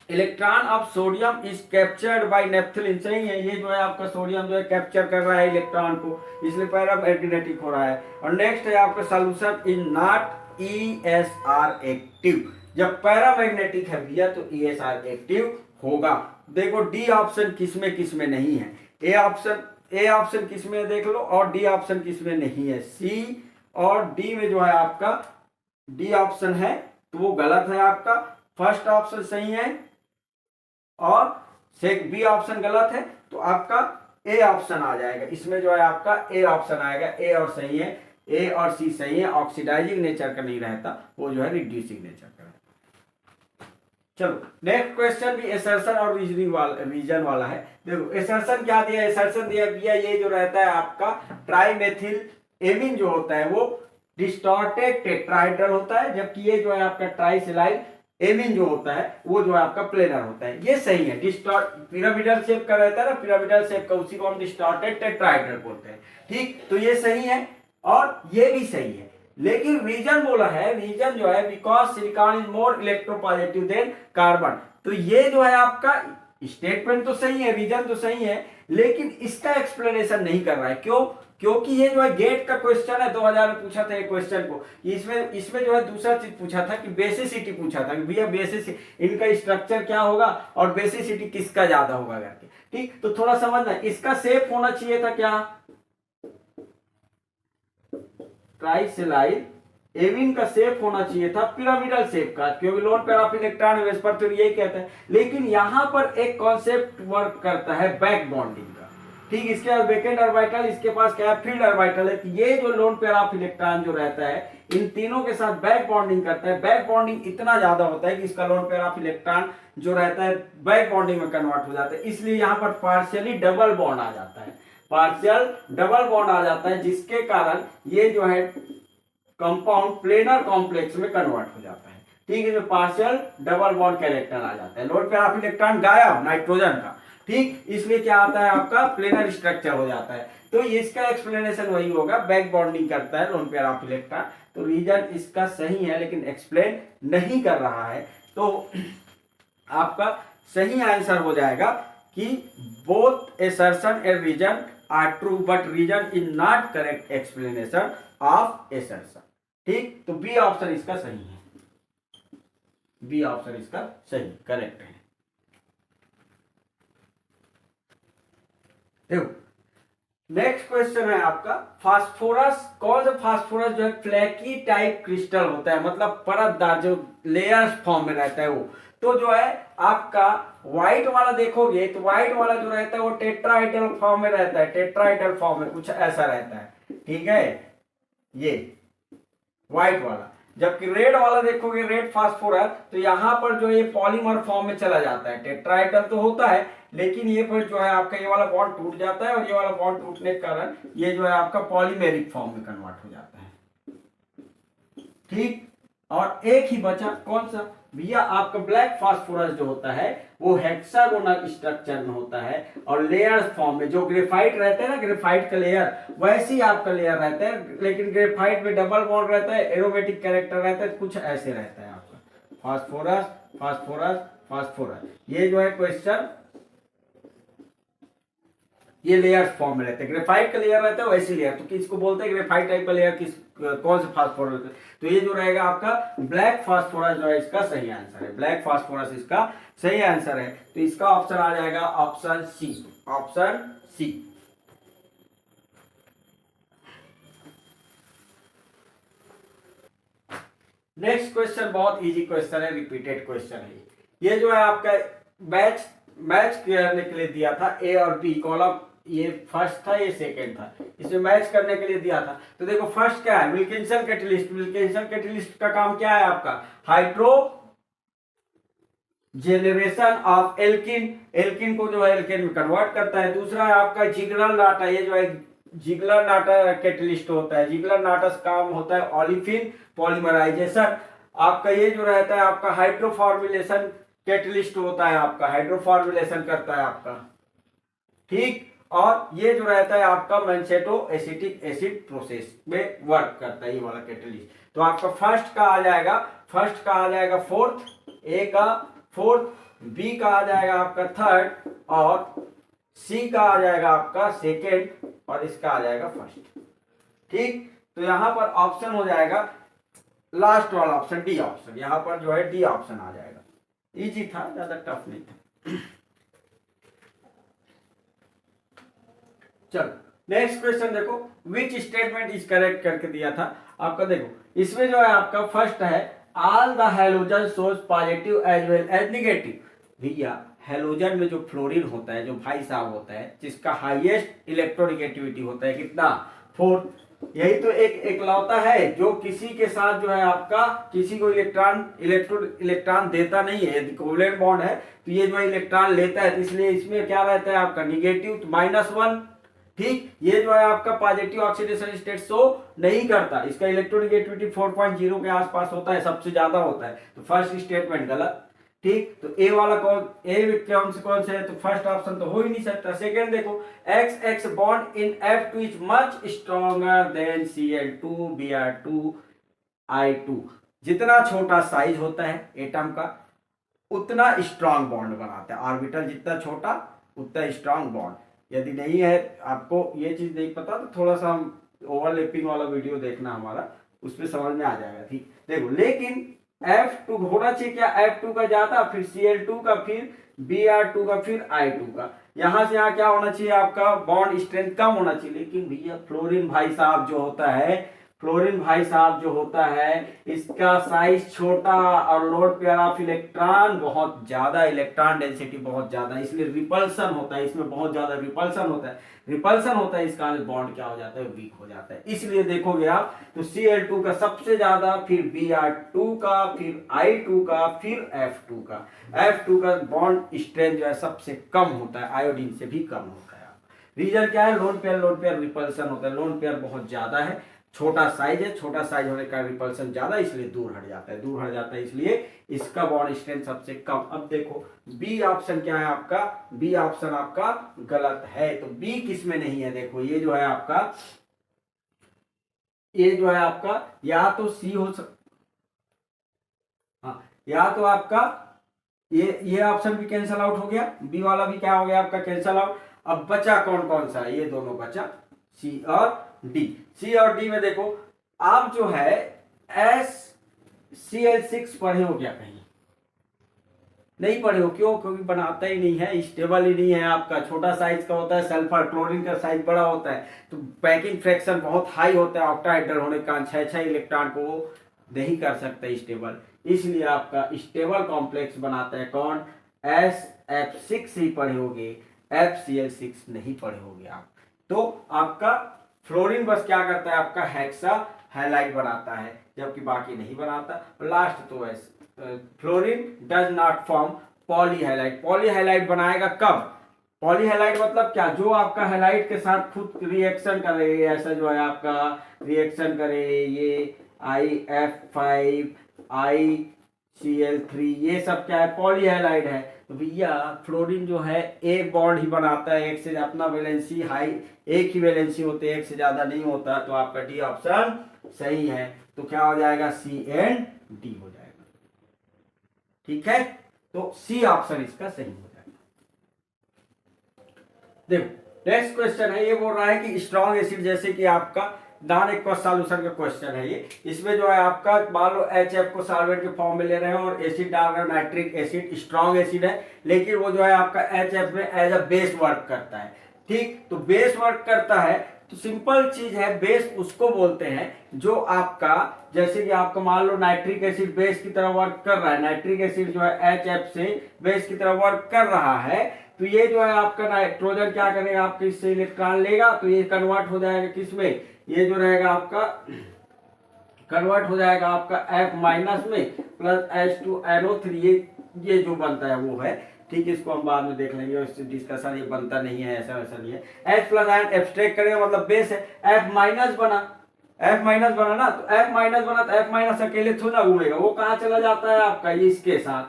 electron of sodium is captured by naphthalene, सही है। ये जो है आपका सोडियम जो है कैप्चर कर रहा है इलेक्ट्रॉन को, इसलिए पैरामैग्नेटिक हो रहा है। और नेक्स्ट है आपका solution is not ESR active, जब पैरामैग्नेटिक है भैया तो ESR एक्टिव होगा। देखो डी ऑप्शन किसमें नहीं है, ए ऑप्शन किसमें देख लो, और डी ऑप्शन किसमें नहीं है, सी और डी में जो है आपका डी ऑप्शन है, तो वो गलत है आपका। फर्स्ट ऑप्शन सही है और बी ऑप्शन गलत है, तो आपका ए ऑप्शन आ जाएगा। इसमें जो है आपका ए ऑप्शन आएगा, ए और सही है, ए और सी सही है। ऑक्सीडाइजिंग नेचर का नहीं रहता, वो जो है रिड्यूसिंग नेचर का रहता। चलो नेक्स्ट क्वेश्चन भी एसर्शन और रीजन वाला है। देखो एसर्शन क्या दिया, एसर्शन दिया भैया ये जो रहता है आपका ट्राइमेथिल एमीन जो होता है वो डिस्टॉर्टेड टेट्राहेड्रल होता है, जबकि ये जो है आपका ट्राइसिलाइल एमीन जो होता है वो जो है आपका प्लेनर होता है। ये सही है, डिस्टॉर्ट पिरामिडल शेप का रहता है ना, पिरामिडल शेप का, उसी को हम डिस्टॉर्टेड टेट्राहेड्रल बोलते हैं। ठीक, तो ये सही है और ये भी सही है। लेकिन रीजन बोला है, रीजन जो है because silicon is more electropositive than carbon, तो ये जो है आपका स्टेटमेंट तो सही है, रीजन तो सही है, लेकिन इसका एक्सप्लेनेशन नहीं कर रहा है। क्यों, क्योंकि ये जो है गेट का क्वेश्चन है, 2000 में पूछा था ये क्वेश्चन को। इसमें जो है दूसरा चीज पूछा था कि बेसिसिटी पूछा था कि भैया बेसिस इनका स्ट्रक्चर क्या होगा और बेसिसिटी किसका ज्यादा होगा करके। ठीक, तो थोड़ा समझना, इसका शेप होना चाहिए था क्या, ट्राइसिलाइल एमीन का शेप होना चाहिए था पिरामिडल शेप का, क्योंकि lone pair of electron VSEPR तो यही कहता है। लेकिन यहां पर एक कॉन्सेप्ट वर्क करता है बैक बॉन्डिंग का। ठीक, इसके पास वेकेंट ऑर्बिटल, इसके पास क्या है फील्ड ऑर्बिटल है। ये जो लोन पेयर ऑफ इलेक्ट्रॉन जो रहता है इन तीनों के साथ बैक बॉन्डिंग करता है। बैक बॉन्डिंग इतना ज्यादा होता है कि इसका लोन पेयर ऑफ इलेक्ट्रॉन जो रहता है बैक बॉन्डिंग में कन्वर्ट हो जाता है, इसलिए यहां पर पार्शियली डबल बॉन्ड आ जाता है, पार्शियल डबल बॉन्ड आ जाता है, जिसके कारण ये जो है कंपाउंड प्लेनर कॉम्प्लेक्स में कन्वर्ट हो जाता है। ठीक है, जो पार्शियल डबल बॉन्ड कैरेक्टर आ जाता है, लोन पेयर ऑफ इलेक्ट्रॉन गायब नाइट्रोजन का। ठीक, इसलिए क्या आता है आपका प्लेनर स्ट्रक्चर हो जाता है। तो इसका एक्सप्लेनेशन वही होगा, बैक बॉन्डिंग करता है लोन पेयर ऑफ इलेक्ट्रॉन। तो रीजन इसका सही है लेकिन एक्सप्लेन नहीं कर रहा है, तो आपका सही आंसर हो जाएगा कि both assertion and reason are true but reason is not correct explanation of assertion. ठीक, तो बी ऑप्शन इसका सही है। बी ऑप्शन इसका सही करेक्ट है। देखो नेक्स्ट क्वेश्चन है आपका, फास्फोरस, कौन सा फास्फोरस जो है फ्लैकी टाइप क्रिस्टल होता है, मतलब परतदार, जो लेयर्स फॉर्म में रहता है वो। तो जो है आपका व्हाइट वाला देखोगे तो व्हाइट वाला जो रहता है वो टेट्राहेड्रल फॉर्म में रहता है, टेट्राहेड्रल फॉर्म में कुछ ऐसा रहता है, ठीक है, ये व्हाइट वाला। जबकि रेड वाला देखोगे, रेड फास्फोरस, तो यहां पर जो ये पॉलीमर फॉर्म में चला जाता है, टेट्राहेड्रल तो होता है लेकिन ये पर जो है आपका ये वाला बॉन्ड टूट जाता है और ये वाला बॉन्ड टूटने के कारण ये जो है आपका पॉलीमेरिक फॉर्म में कन्वर्ट हो जाता है, ठीक। और एक ही बचा कौन सा भैया, आपका ब्लैक फास्फोरस जो होता है वो हेक्सागोनल स्ट्रक्चर में होता है और लेयर्स फॉर्म में, जो ग्रेफाइट रहते हैं ना, ग्रेफाइट का लेयर वैसे ही आपका लेयर रहता है, लेकिन ग्रेफाइट में डबल बॉन्ड रहता है, एरोमेटिक कैरेक्टर रहता है, कुछ ऐसे रहता है आपका फास्फोरस फास्फोरस फास्फोरस। ये जो है क्वेश्चन, ये लेयर फॉर्म में रहते हैं, ग्रेफाइट का लेयर रहता है वैसे लेयर, तो किसको बोलते हैं ग्रेफाइट टाइप का लेयर, किस कौन से फास्फोरस, तो ये जो रहेगा आपका ब्लैक फास्फोरस जो है इसका सही आंसर है, ब्लैक फास्फोरस इसका सही आंसर है। तो इसका ऑप्शन आ जाएगा option C, option C. Next question बहुत इजी क्वेश्चन है, रिपीटेड क्वेश्चन है ये जो है आपका मैच मैच करने के लिए दिया था, ए और बी कॉलम, ये फर्स्ट था ये सेकंड था, इसमें मैच करने के लिए दिया था। तो देखो फर्स्ट क्या है, विल्किंसन कैटलिस्ट, विल्किंसन कैटलिस्ट का काम क्या है आपका, hydrogenation of alkene, alkene को जो है एल्केन में कन्वर्ट करता है। दूसरा है आपका जिगलर नाटा, ये जो है जिगलर नाटा कैटलिस्ट होता है, जिगलर नाटस काम होता है ऑलिफिन पॉलीमराइजेशन। आपका ये जो रहता है आपका हाइड्रोफॉर्मुलेशन कैटलिस्ट होता है, आपका हाइड्रोफॉर्मुलेशन करता है आपका, ठीक। और ये जो रहता है आपका मैंसेटो एसिटिक एसिड प्रोसेस में वर्क करता है ये वाला कैटलिस्ट। तो आपका फर्स्ट का आ जाएगा, फर्स्ट का आ जाएगा फोर्थ, ए का फोर्थ, बी का आ जाएगा आपका थर्ड और सी का आ जाएगा आपका सेकेंड और इसका आ जाएगा फर्स्ट, ठीक। तो यहां पर ऑप्शन हो जाएगा लास्ट वाला ऑप्शन, डी ऑप्शन, यहां पर जो है डी ऑप्शन आ जाएगा। इजी था, ज्यादा टफ नहीं था। चलो नेक्स्ट क्वेश्चन देखो, विच स्टेटमेंट इज करेक्ट करके दिया था आपका। देखो इसमें जो है आपका फर्स्ट है all the halogen shows positive as well as negative. भैया हैलोजन में जो फ्लोरीन होता है, जो भाई साहब होता है, जिसका हाईएस्ट इलेक्ट्रोनेगेटिविटी होता है कितना, 4, यही तो एक एकलौता है जो किसी के साथ जो है आपका किसी को इलेक्ट्रॉन देता नहीं है, यदि कोवलेंट बॉन्ड है तो ये जो है इलेक्ट्रॉन लेता है, तो इसलिए इसमें क्या रहता है आपका निगेटिव, तो -1, ठीक। ये जो है आपका पॉजिटिव ऑक्सीडेशन स्टेट शो नहीं करता, इसका इलेक्ट्रोनेगेटिविटी 4.0 के आसपास होता है, सबसे ज्यादा होता है, तो फर्स्ट स्टेटमेंट गलत, ठीक। तो ए वाला कौन, ए कौन से है, तो फर्स्ट ऑप्शन तो हो ही नहीं सकता। सेकंड देखो XX bond in F2 is much stronger than Cl2 Br2 I2। जितना छोटा साइज होता है एटम का उतना स्ट्रॉन्ग बॉन्ड बनाता है, ऑर्बिटल जितना छोटा उतना स्ट्रॉन्ग बॉन्ड। यदि नहीं है आपको ये चीज नहीं पता तो थोड़ा सा ओवरलैपिंग वाला वीडियो देखना हमारा, उसमें समझ में आ जाएगा, ठीक। देखो लेकिन F2 होना चाहिए क्या, F2 का ज्यादा, फिर Cl2 का, फिर Br2 का, फिर I2 का, यहां से यहाँ क्या होना चाहिए आपका बॉन्ड स्ट्रेंथ कम होना चाहिए। लेकिन भैया फ्लोरीन भाई साहब जो होता है, फ्लोरीन भाई साहब जो होता है इसका साइज छोटा और लोड पेयर ऑफ इलेक्ट्रॉन बहुत ज्यादा, इलेक्ट्रॉन डेंसिटी बहुत ज्यादा, इसलिए रिपल्सन होता है, इसमें बहुत ज्यादा रिपल्सन होता है, रिपल्सन होता है, इसका बॉन्ड क्या हो जाता है, वीक हो जाता है। इसलिए देखोगे आप तो Cl2 का सबसे ज्यादा, फिर Br2 का, फिर I2 का, फिर F2 का। F2 का बॉन्ड स्ट्रेंथ जो है सबसे कम होता है, आयोडीन से भी कम होता है। रीजन क्या है, लोन पेयर रिपल्सन होता है, लोन पेयर बहुत ज्यादा है, छोटा साइज है, छोटा साइज होने का रिपल्सन ज्यादा, इसलिए दूर हट जाता है, दूर हट जाता है, इसलिए इसका बॉन्ड स्ट्रेंथ सबसे कम। अब देखो बी ऑप्शन क्या है आपका, बी ऑप्शन आपका गलत है, तो बी किस में नहीं है, देखो ये जो है आपका, ये जो है आपका या तो सी हो हाँ, या तो आपका ये ऑप्शन भी कैंसल आउट हो गया, बी वाला भी क्या हो गया आपका कैंसल आउट। अब बचा कौन कौन सा, ये दोनों बचा सी और डी। सी और डी में देखो आप जो है SCl6 पढ़े हो क्या कहीं, नहीं पढ़े हो, क्यों? क्योंकि बनाता ही नहीं है, स्टेबल ही नहीं है आपका, छोटा साइज का होता है, सल्फर क्लोरीन का साइज बड़ा होता है, तो पैकिंग फ्रैक्शन बहुत हाई होता है ऑक्टाहेड्रल होने के कारण, 6 इलेक्ट्रॉन को वो नहीं कर सकता स्टेबल, इसलिए आपका स्टेबल कॉम्प्लेक्स बनाता है कौन? SF6 ही पढ़े होगे, FCl6 नहीं पढ़े होगे आप। तो आपका फ्लोरीन बस क्या करता है, आपका हेक्सा हैलाइड बनाता है, जबकि बाकी नहीं बनाता। लास्ट तो है फ्लोरीन डज नॉट फॉर्म पॉलीहैलाइड। पॉलीहैलाइड बनाएगा कब? पॉलीहैलाइड मतलब क्या? जो आपका हैलाइड के साथ खुद रिएक्शन करे, ऐसा जो है आपका रिएक्शन करे, ये IF5 ICl3, ये सब क्या है? पॉलीहैलाइड है। तो भैया फ्लोरीन जो है एक बॉन्ड ही बनाता है, एक से अपना वैलेंसी हाई, एक ही वैलेंसी होते हैं, एक से ज्यादा नहीं होता, तो आपका डी ऑप्शन सही है। तो क्या हो जाएगा? C&D हो जाएगा। ठीक है, तो सी ऑप्शन इसका सही हो जाएगा। देखो नेक्स्ट क्वेश्चन है, ये बोल रहा है कि स्ट्रॉन्ग एसिड, जैसे कि आपका नॉन एक्वस सॉल्यूशन का क्वेश्चन है ये, इसमें जो है आपका मान लो HF को सॉल्वेंट के फॉर्म में ले रहे हैं और एसिड डाल रहे हैं, नाइट्रिक एसिड स्ट्रॉन्ग एसिड है, लेकिन वो जो है आपका HF में एज अ बेस वर्क करता है। ठीक, तो बेस वर्क करता है, तो सिंपल चीज है, बेस उसको बोलते हैं जो आपका, जैसे कि आपका मान लो नाइट्रिक एसिड बेस की तरह वर्क कर रहा है, नाइट्रिक एसिड जो है HF से बेस की तरह वर्क कर रहा है, तो ये जो है आपका नाइट्रोजन क्या करेगा, आपके इससे इलेक्ट्रॉन लेगा, तो ये कन्वर्ट हो जाएगा किसमें? ये जो रहेगा आपका कन्वर्ट हो जाएगा आपका F माइनस में प्लस H2NO3, ये जो बनता है वो है। ठीक, इसको हम बाद में देख लेंगे, इससे डिस्कशन, ये बनता नहीं है, ऐसा वैसा नहीं है। H प्लस आयन एब्स्ट्रैक्ट करेगा मतलब बेस है, F माइनस बना, F माइनस बना ना, तो F माइनस बना, तो F माइनस अकेले थोड़ा ना घूमेगा, वो कहाँ चला जाता है आपका इसके साथ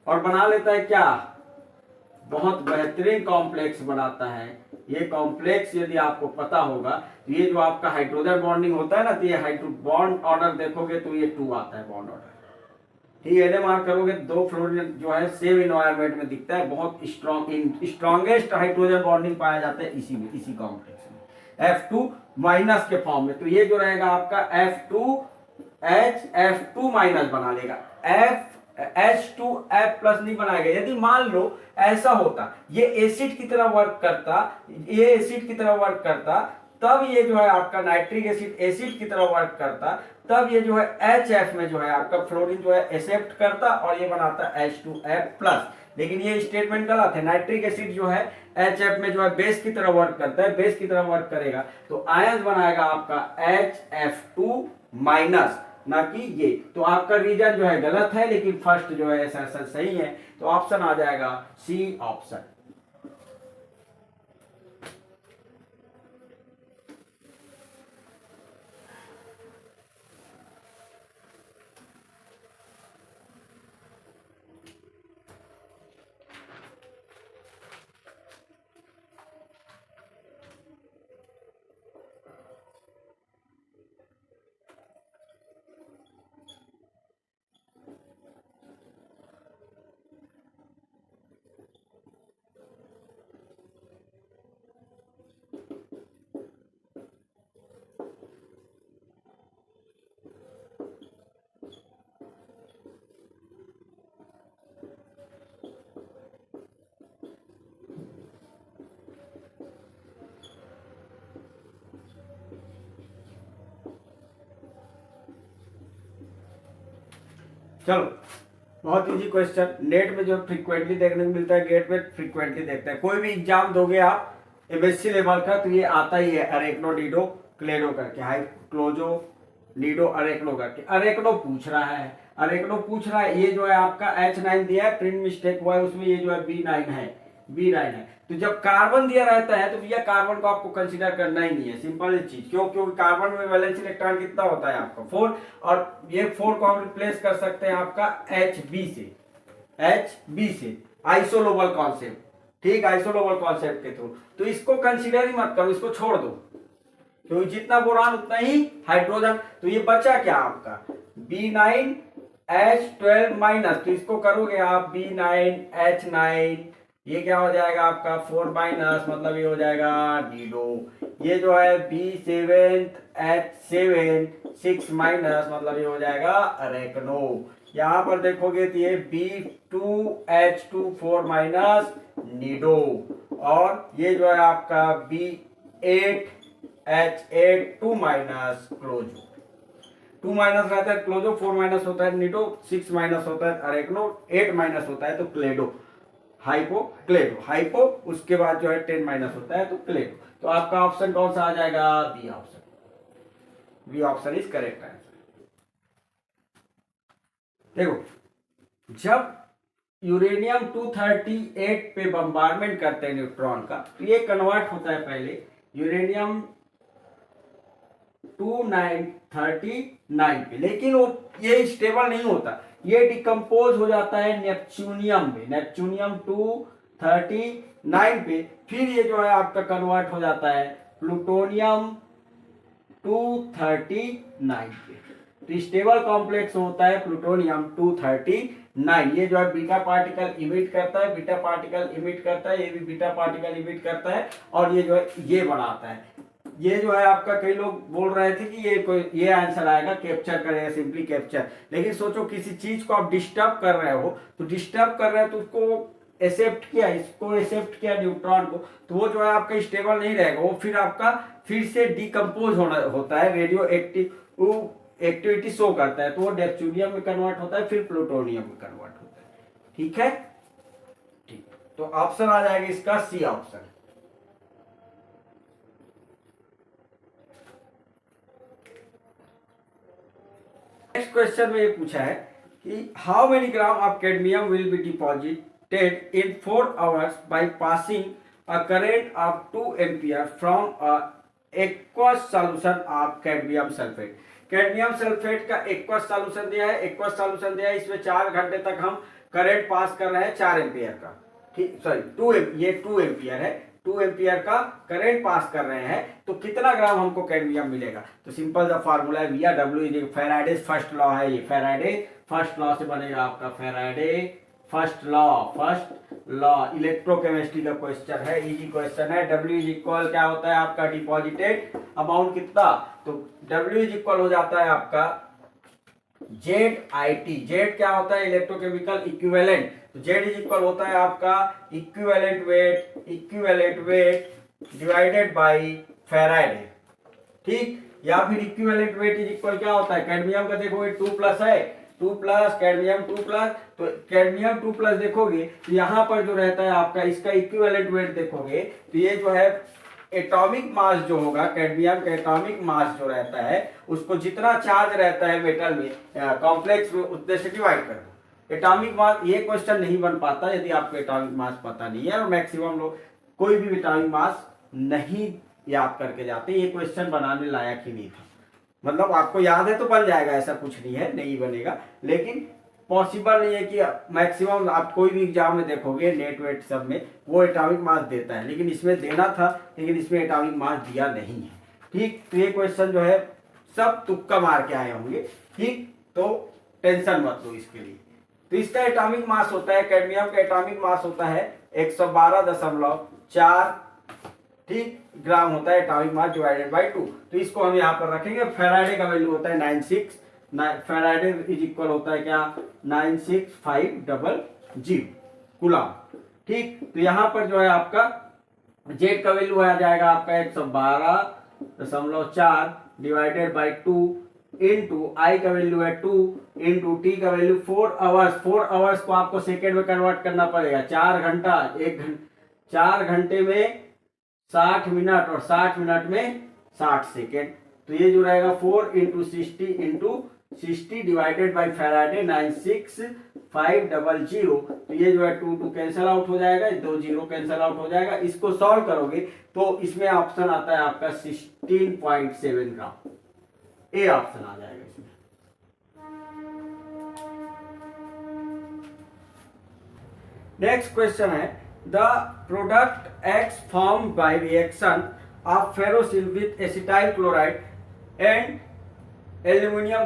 और बना लेता है क्या? बहुत बेहतरीन कॉम्प्लेक्स बनाता है। ये कॉम्प्लेक्स यदि आपको पता होगा, तो ये जो आपका हाइड्रोजन बॉन्डिंग होता है ना, तो ये हाइड्रो बॉन्ड ऑर्डर देखोगे तो ये 2 आता है बॉन्ड ऑर्डर। ठीक है, NMR करोगे, 2 फ्लोरीन जो है सेम इन्वायरमेंट में दिखता है, बहुत स्ट्रॉन्गेस्ट हाइड्रोजन बॉन्डिंग पाया जाता है इसी में, इसी कॉम्प्लेक्स में, F2 माइनस के फॉर्म में। तो ये जो रहेगा आपका F2H F2 माइनस बना लेगा, H2F प्लस नहीं बनाएगा। यदि मान लो ऐसा होता, ये एसिड की तरह वर्क करता, ये एसिड की तरह वर्क करता, तब ये जो है आपका नाइट्रिक एसिड एसिड की तरह वर्क करता, तब ये जो है HF में जो है आपका फ्लोरीन जो है एक्सेप्ट करता और ये बनाता H2F प्लस। लेकिन ये स्टेटमेंट गलत है, नाइट्रिक एसिड जो है HF में जो है बेस की तरह वर्क करता है, बेस की तरह वर्क करेगा तो आयन बनाएगा आपका HF2 माइनस, ना कि ये। तो आपका रीजन जो है गलत है, लेकिन फर्स्ट जो है ऐसा सही है, तो ऑप्शन आ जाएगा सी ऑप्शन। चलो, बहुत इजी क्वेश्चन, नेट में जो फ्रीक्वेंटली देखने को मिलता है, गेट में फ्रीक्वेंटली देखते हैं, कोई भी एग्जाम दोगे आप MSc लेवल का, तो ये आता ही है अरेक्नो लीडो क्लेडो करके, हाई क्लोजो लीडो अरेक्नो करके। अरेक्नो पूछ रहा है, अरेक्नो पूछ रहा है, ये जो है आपका H9 दिया है, प्रिंट मिस्टेक हुआ है उसमें, ये जो है B9 है, B9 है। तो जब कार्बन दिया रहता है तो भैया कार्बन को आपको कंसीडर करना ही नहीं है, सिंपल चीज। क्यों? क्योंकि कार्बन में वैलेंस इलेक्ट्रॉन कितना होता है आपका 4, और ये 4 को हम रिप्लेस कर सकते हैं आपका HB से आइसोलोबल कॉन्सेप्ट। ठीक, आइसोलोबल कॉन्सेप्ट के थ्रू, तो इसको कंसीडर ही मत करो, इसको छोड़ दो, क्योंकि जितना बोरान उतना ही हाइड्रोजन। तो ये बचा क्या आपका B9H12 माइनस, तो इसको करोगे आप B9H9, ये क्या हो जाएगा आपका 4 माइनस, मतलब ये हो जाएगा डीडो। ये जो है B7H7 6 माइनस, मतलब ये हो जाएगा अरेक्नो। यहाँ पर देखोगे तो ये B2H24 माइनस निडो, और ये जो है आपका B8H82 माइनस क्लोजो। 2 माइनस रहता है क्लोजो, 4 माइनस होता है निडो, 6 माइनस होता है अरेक्नो, 8 माइनस होता है तो क्लेडो, हाइपो क्लेडो, हाइपो उसके बाद जो है 10 माइनस होता है तो क्लेडो। तो आपका ऑप्शन कौन सा आ जाएगा? B option. B option is correct answer. देखो, जब यूरेनियम 238 पे बम्बार्डमेंट करते हैं न्यूट्रॉन का, तो ये कन्वर्ट होता है पहले यूरेनियम 239 पे, लेकिन वो ये स्टेबल नहीं होता, ये डिकम्पोज हो जाता है नेपच्यूनियम में, नेपच्यूनियम 239 पे। फिर ये जो है आपका कन्वर्ट हो जाता है प्लूटोनियम 239 पे। तो स्टेबल कॉम्प्लेक्स होता है प्लूटोनियम 239। ये जो है बीटा पार्टिकल इमिट करता है, बीटा पार्टिकल इमिट करता है, ये भी बीटा पार्टिकल इमिट करता है, और ये जो है ये बनाता है। ये जो है आपका, कई लोग बोल रहे थे कि ये आंसर आएगा कैप्चर करेगा, सिंपली कैप्चर। लेकिन सोचो किसी चीज को आप डिस्टर्ब कर रहे हो, तो डिस्टर्ब कर रहे हो तो उसको एक्सेप्ट किया, इसको एक्सेप्ट किया न्यूट्रॉन को, तो वो जो है आपका स्टेबल नहीं रहेगा, वो फिर आपका फिर से डिकम्पोज होता है, रेडियो एक्टिविटी शो करता है, तो वो नेपच्यूनियम में कन्वर्ट होता है, फिर प्लूटोनियम में कन्वर्ट होता है। ठीक है, ठीक। तो ऑप्शन आ जाएगा इसका सी ऑप्शन। नेक्स्ट क्वेश्चन में ये पूछा है कि how many gram of cadmium will be deposited in 4 hours by passing a current of 2 ampere from a aqueous solution of cadmium sulphate. Cadmium sulphate का एक्वस सॉल्यूशन दिया है, aqueous solution दिया है, इसमें 4 घंटे तक हम करंट पास कर रहे हैं 4 एम्पियर का, ठीक, सॉरी 2 एम्पियर है, 2 एम्पियर का करंट पास कर रहे हैं, तो कितना ग्राम हमको कैडमियम मिलेगा? तो सिंपल द फार्मूला है V W is Faraday first law है, ये फैराडे फर्स्ट लॉ से बनेगा आपका, फैराडे फर्स्ट लॉ इलेक्ट्रोकेमिस्ट्री का क्वेश्चन है, इजी क्वेश्चन है। W इज इक्वल क्या होता है आपका? डिपॉजिटेड अमाउंट कितना, तो W इज इक्वल हो जाता है आपका ZIT। जेड क्या होता है? इलेक्ट्रोकेमिकल इक्विवेलेंट, तो Z इज इक्वल होता है आपका equivalent weight divided by Faraday, ठीक। या फिर इक्विवेलेंट वेट इज इक्वल क्या होता है? कैडमियम का देखोगे 2 प्लस है, 2 प्लस कैडमियम 2 प्लस, तो कैडमियम 2 प्लस देखोगे तो यहाँ पर जो रहता है आपका, इसका इक्विवेलेंट वेट देखोगे तो ये जो है एटॉमिक मास जो होगा, कैडमियम का एटॉमिक मास जो रहता है, उसको जितना चार्ज रहता है मेटल में कॉम्प्लेक्स में, उतने से डिवाइड कर दो। एटॉमिक मास, ये क्वेश्चन नहीं बन पाता यदि आपको एटॉमिक मास पता नहीं है, और मैक्सिमम लोग कोई भी एटॉमिक मास नहीं याद करके जाते, ये क्वेश्चन बनाने लायक ही नहीं था। मतलब आपको याद है तो बन जाएगा, ऐसा कुछ नहीं है, नहीं बनेगा, लेकिन पॉसिबल नहीं है कि मैक्सिमम आप कोई भी एग्जाम में देखोगे नेट वेट सब में वो एटॉमिक मास देता है, लेकिन इसमें देना था, लेकिन इसमें एटॉमिक मास दिया नहीं है, ठीक। तो ये क्वेश्चन जो है सब तुक्का मार के आए होंगे, ठीक, तो टेंशन मत लो इसके लिए। तो इसका एटॉमिक मास होता है, कैडमियम का एटॉमिक मास होता है 112.4, ठीक, ग्राम होता है एटॉमिक मास डिवाइडेड बाय 2। तो इसको हम यहाँ पर रखेंगे। फैराडे का वैल्यू होता है 96, फैराडे इज इक्वल होता है क्या? 96500 कूलम, ठीक। तो यहाँ पर जो है आपका जेड का वैल्यू आ जाएगा आपका 112.4 डिवाइडेड बाय 2 इंटू आई का वैल्यू है 2 इंटू टी का वैल्यू 4 आवर्स। 4 आवर्स को आपको सेकेंड में कन्वर्ट करना पड़ेगा, 4 घंटा, 4 घंटे में 60 मिनट और 60 मिनट में 60 सेकेंड। तो ये जो रहेगा 4 इंटू 60 डिवाइडेड बाई फैराडे 96500। तो ये जो है 2 कैंसिल आउट हो जाएगा, 2 0 कैंसिल आउट हो जाएगा। इसको सॉल्व करोगे तो इसमें ऑप्शन आता है आपका 16.7 ग्राम, ए ऑप्शन आ जाएगा इसमें। नेक्स्ट क्वेश्चन है the product X form by reaction of ferrocene with acetyl chloride and aluminium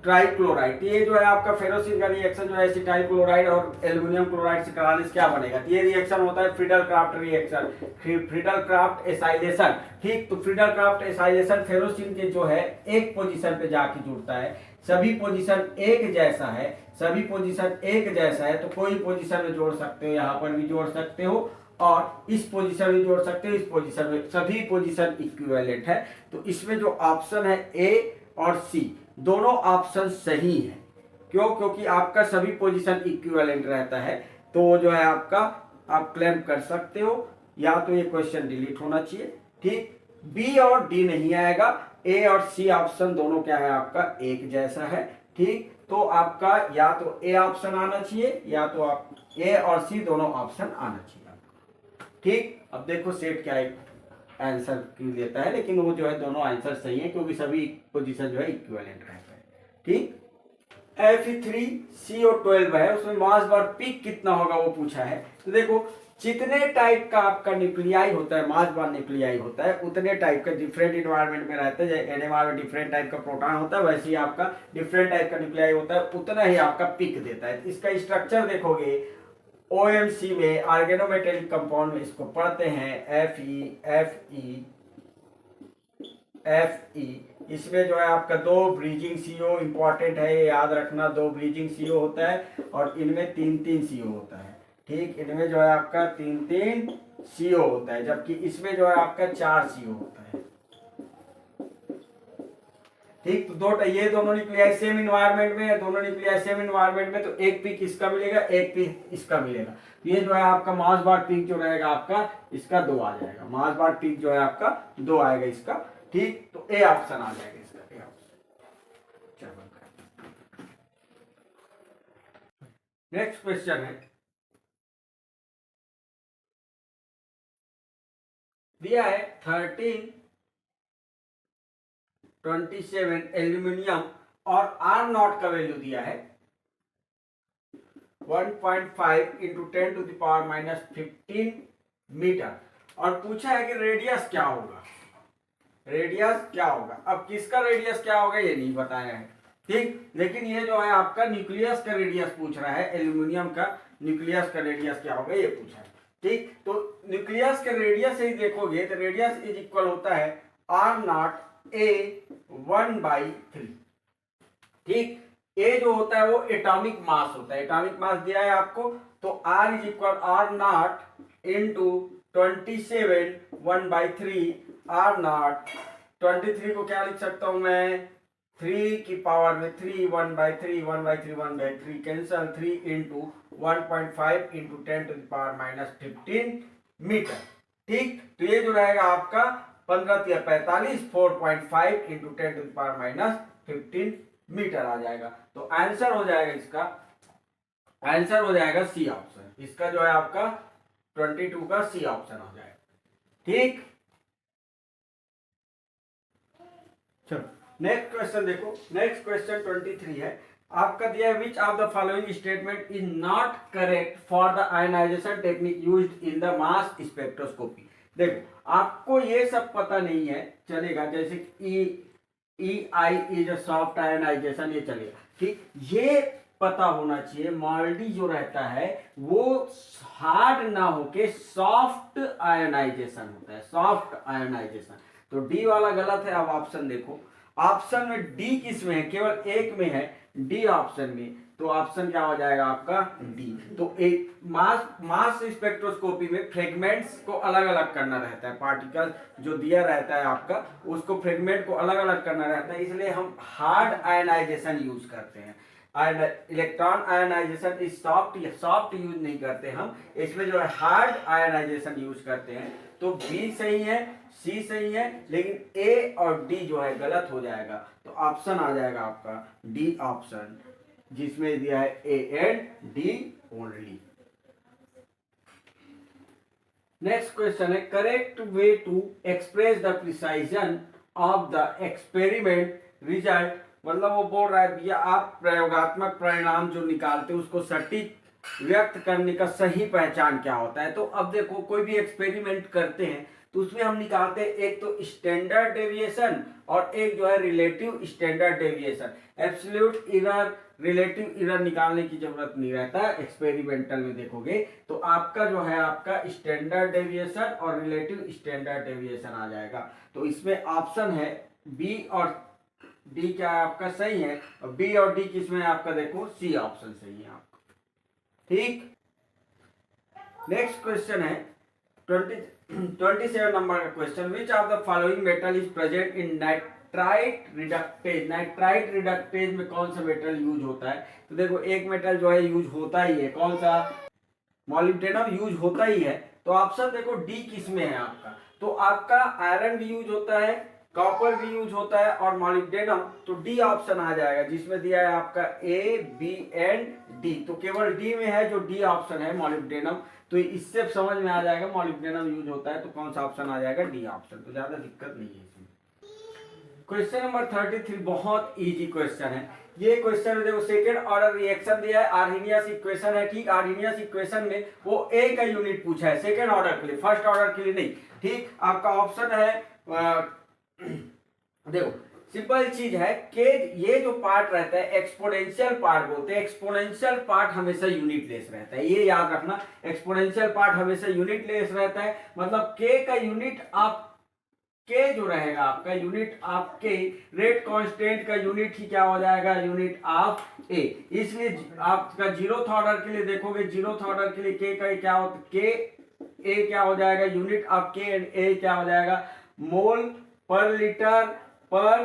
trichloride. ये जो है आपका फेरोसिल का रिएक्शन जो है एसिटाइल क्लोराइड और एल्यूमिनियम क्लोराइड से कराने से क्या बनेगा? ये रिएक्शन होता है Friedel Craft reaction, Friedel Craft acylation, ठीक। तो फ्रीडल क्राफ्ट एसाइलेशन फेरोसिल के जो है एक पोजीशन पे जाके जुड़ता है, सभी पोजीशन एक जैसा है, सभी पोजीशन एक जैसा है तो कोई पोजीशन में जोड़ सकते हो, यहाँ पर भी जोड़ सकते हो और इस पोजीशन में जोड़ सकते हो, इस पोजीशन में, सभी पोजीशन इक्विवेलेंट है। तो इसमें जो ऑप्शन है ए और सी दोनों ऑप्शन सही है। क्यों? क्योंकि आपका सभी पोजीशन इक्विवेलेंट रहता है तो जो है आपका आप क्लेम कर सकते हो। या तो ये क्वेश्चन डिलीट होना चाहिए, ठीक। बी और डी नहीं आएगा, ए और सी ऑप्शन दोनों क्या है आपका एक जैसा है, ठीक। तो आपका या तो ए ऑप्शन आना चाहिए या तो आप ए और सी दोनों ऑप्शन आना चाहिए आपका, ठीक। अब देखो सेट क्या है आंसर क्यों देता है, लेकिन वो जो है दोनों आंसर सही है क्योंकि सभी पोजीशन जो है इक्विवेलेंट रहता है, ठीक। Fe3CO12 है, उसमें मास बार पीक कितना होगा वो पूछा है। तो देखो जितने टाइप का आपका न्यूक्लियाई होता है, मास बार न्यूक्लियाई होता है, उतने टाइप का डिफरेंट इन्वायरमेंट में रहता है। जैसे एनएमआर में डिफरेंट टाइप का प्रोटॉन होता है, वैसे ही आपका डिफरेंट टाइप का न्यूक्लियाई होता है, उतना ही आपका पीक देता है। इसका स्ट्रक्चर देखोगे OMC में ऑर्गेनोमेटेलिक कंपाउंड में इसको पढ़ते हैं Fe इसमें जो है आपका दो ब्रीजिंग CO इंपॉर्टेंट है, ये याद रखना, दो ब्रीजिंग CO होता है और इनमें 3-3 CO होता है, ठीक। इनमें जो है आपका 3-3 CO होता है, जबकि इसमें जो है आपका 4 CO होता है, ठीक। तो ये दोनों न्यूक्लियाई सेम इन्वायरमेंट में है, दोनों न्यूक्लियाई सेम इन्वायरमेंट में, तो एक पीक इसका मिलेगा, एक पीक इसका मिलेगा। ये जो है आपका मास बार पीक जो रहेगा आपका इसका 2 आ जाएगा, मास बार पीक जो है आपका 2 आएगा इसका, ठीक। तो ए ऑप्शन आ जाएगा इसका, ए ऑप्शन। नेक्स्ट क्वेश्चन है, दिया है 1327 एल्यूमिनियम और आर नॉट का वैल्यू दिया है 1.5 इंटू 10⁻⁻15 मीटर और पूछा है कि रेडियस क्या होगा, रेडियस क्या होगा। अब किसका रेडियस क्या होगा ये नहीं बताया है, ठीक। लेकिन ये जो है आपका न्यूक्लियस का रेडियस पूछ रहा है, एल्यूमिनियम का न्यूक्लियस का रेडियस क्या होगा ये पूछा है, ठीक। तो न्यूक्लियस के रेडियस से ही देखोगे तो रेडियस इज इक्वल होता है R0 A 1/3, ठीक। ए जो होता है वो एटॉमिक मास होता है, एटॉमिक मास दिया है आपको, तो R is equal R0 into 27 1/3 R0। 23 को क्या लिख सकता हूं मैं, 3 की पावर में 3 1/3 1/3 1/3 कैंसल, 3 इंटू 1.5 इंटू 10⁻⁻15 मीटर, ठीक। तो ये जो रहेगा आपका 15×45 4.5 इंटू 10⁻⁻15 मीटर आ जाएगा। तो आंसर हो जाएगा इसका, आंसर हो जाएगा सी ऑप्शन, इसका जो है आपका 22 का सी ऑप्शन हो जाएगा, ठीक। चलो नेक्स्ट क्वेश्चन देखो, नेक्स्ट क्वेश्चन 23 है आपका, दिया है which of the following statement is not correct for the ionisation technique used in the mass spectroscopy. देखो आपको ये सब पता नहीं है चलेगा, जैसे EI is a soft ionisation, ये चलेगा, ठीक। ये पता होना चाहिए मॉल्डी जो रहता है वो हार्ड ना होके सॉफ्ट आयनाइजेशन होता है, सॉफ्ट आयनाइजेशन। तो डी वाला गलत है। अब ऑप्शन देखो, ऑप्शन में डी किस में है, केवल एक में है, डी ऑप्शन में, तो ऑप्शन क्या हो जाएगा आपका डी। तो एक मास स्पेक्ट्रोस्कोपी में फ्रेगमेंट्स को अलग अलग करना रहता है, पार्टिकल जो दिया रहता है आपका उसको फ्रेगमेंट को अलग अलग करना रहता है, इसलिए हम हार्ड आयनाइजेशन यूज करते हैं। Electron ionisation is soft use नहीं करते हम, इसमें जो है हार्ड आयनाइजेशन यूज करते हैं। तो बी सही है, सी सही है, लेकिन ए और डी जो है गलत हो जाएगा। तो ऑप्शन आ जाएगा आपका डी ऑप्शन, जिसमें दिया है A and D only. Next question है, correct way to express the precision of the experiment result, मतलब वो बोल रहा है भैया आप प्रयोगात्मक परिणाम जो निकालते हैं उसको सटीक व्यक्त करने का सही पहचान क्या होता है। तो अब देखो कोई भी एक्सपेरिमेंट करते हैं तो उसमें हम निकालते हैं एक तो स्टैंडर्ड डेविएशन और एक जो है relative standard deviation. Absolute error, relative error निकालने की जरूरत नहीं रहता एक्सपेरिमेंटल में देखोगे तो आपका जो है आपका स्टैंडर्ड डेविएशन और रिलेटिव स्टैंडर्ड डेविएशन आ जाएगा। तो इसमें ऑप्शन है बी और डी क्या है आपका सही है, और बी और डी किसमें है आपका, देखो सी ऑप्शन सही है आपका। ठीक, नेक्स्ट क्वेश्चन है 27 नंबर का question. Which of the following metal is present in nitrite reductase. Nitrite reductase में कौन सा मेटल यूज होता है? तो देखो एक मेटल जो है यूज होता ही है, कौन सा, मॉलिब्डेनम यूज होता ही है। तो ऑप्शन देखो डी किसमें है आपका, तो आपका आयरन भी यूज होता है, कॉपर भी यूज होता है और मॉलिब्डेनम, तो डी ऑप्शन आ जाएगा जिसमें दिया है आपका ए बी एंड डी। तो केवल डी में है जो डी ऑप्शन है मॉलिब्डेनम, तो इससे समझ में आ जाएगा मॉलिब्डेनम यूज होता है, तो कौन सा ऑप्शन आ जाएगा, डी ऑप्शन। तो ज्यादा दिक्कत नहीं है इसमें। क्वेश्चन नंबर 33 बहुत इजी क्वेश्चन है। ये क्वेश्चन देखो सेकेंड ऑर्डर रिएक्शन दिया है, आर्हेनियस इक्वेशन है। ठीक, आर्हेनियस इक्वेशन में वो ए का यूनिट पूछा है सेकेंड ऑर्डर के लिए, फर्स्ट ऑर्डर के लिए नहीं। ठीक, आपका ऑप्शन है देखो सिंपल चीज है कि ये जो पार्ट रहता है एक्सपोनेंशियल पार्ट बोलते हैं, एक्सपोनेंशियल पार्ट हमेशा यूनिट लेस रहता है, ये याद रखना। एक्सपोनेंशियल पार्ट हमेशा यूनिट लेस रहता है, मतलब के का यूनिट आप के जो रहेगा आपका यूनिट आपके रेट कांस्टेंट का यूनिट ही क्या हो जाएगा, यूनिट ऑफ ए। इसलिए आपका जीरोथ ऑर्डर के लिए देखोगे, जीरोथ ऑर्डर के लिए के का क्या होता है, के ए क्या हो जाएगा, यूनिट ऑफ के एंड ए क्या हो जाएगा, मोल पर लीटर पर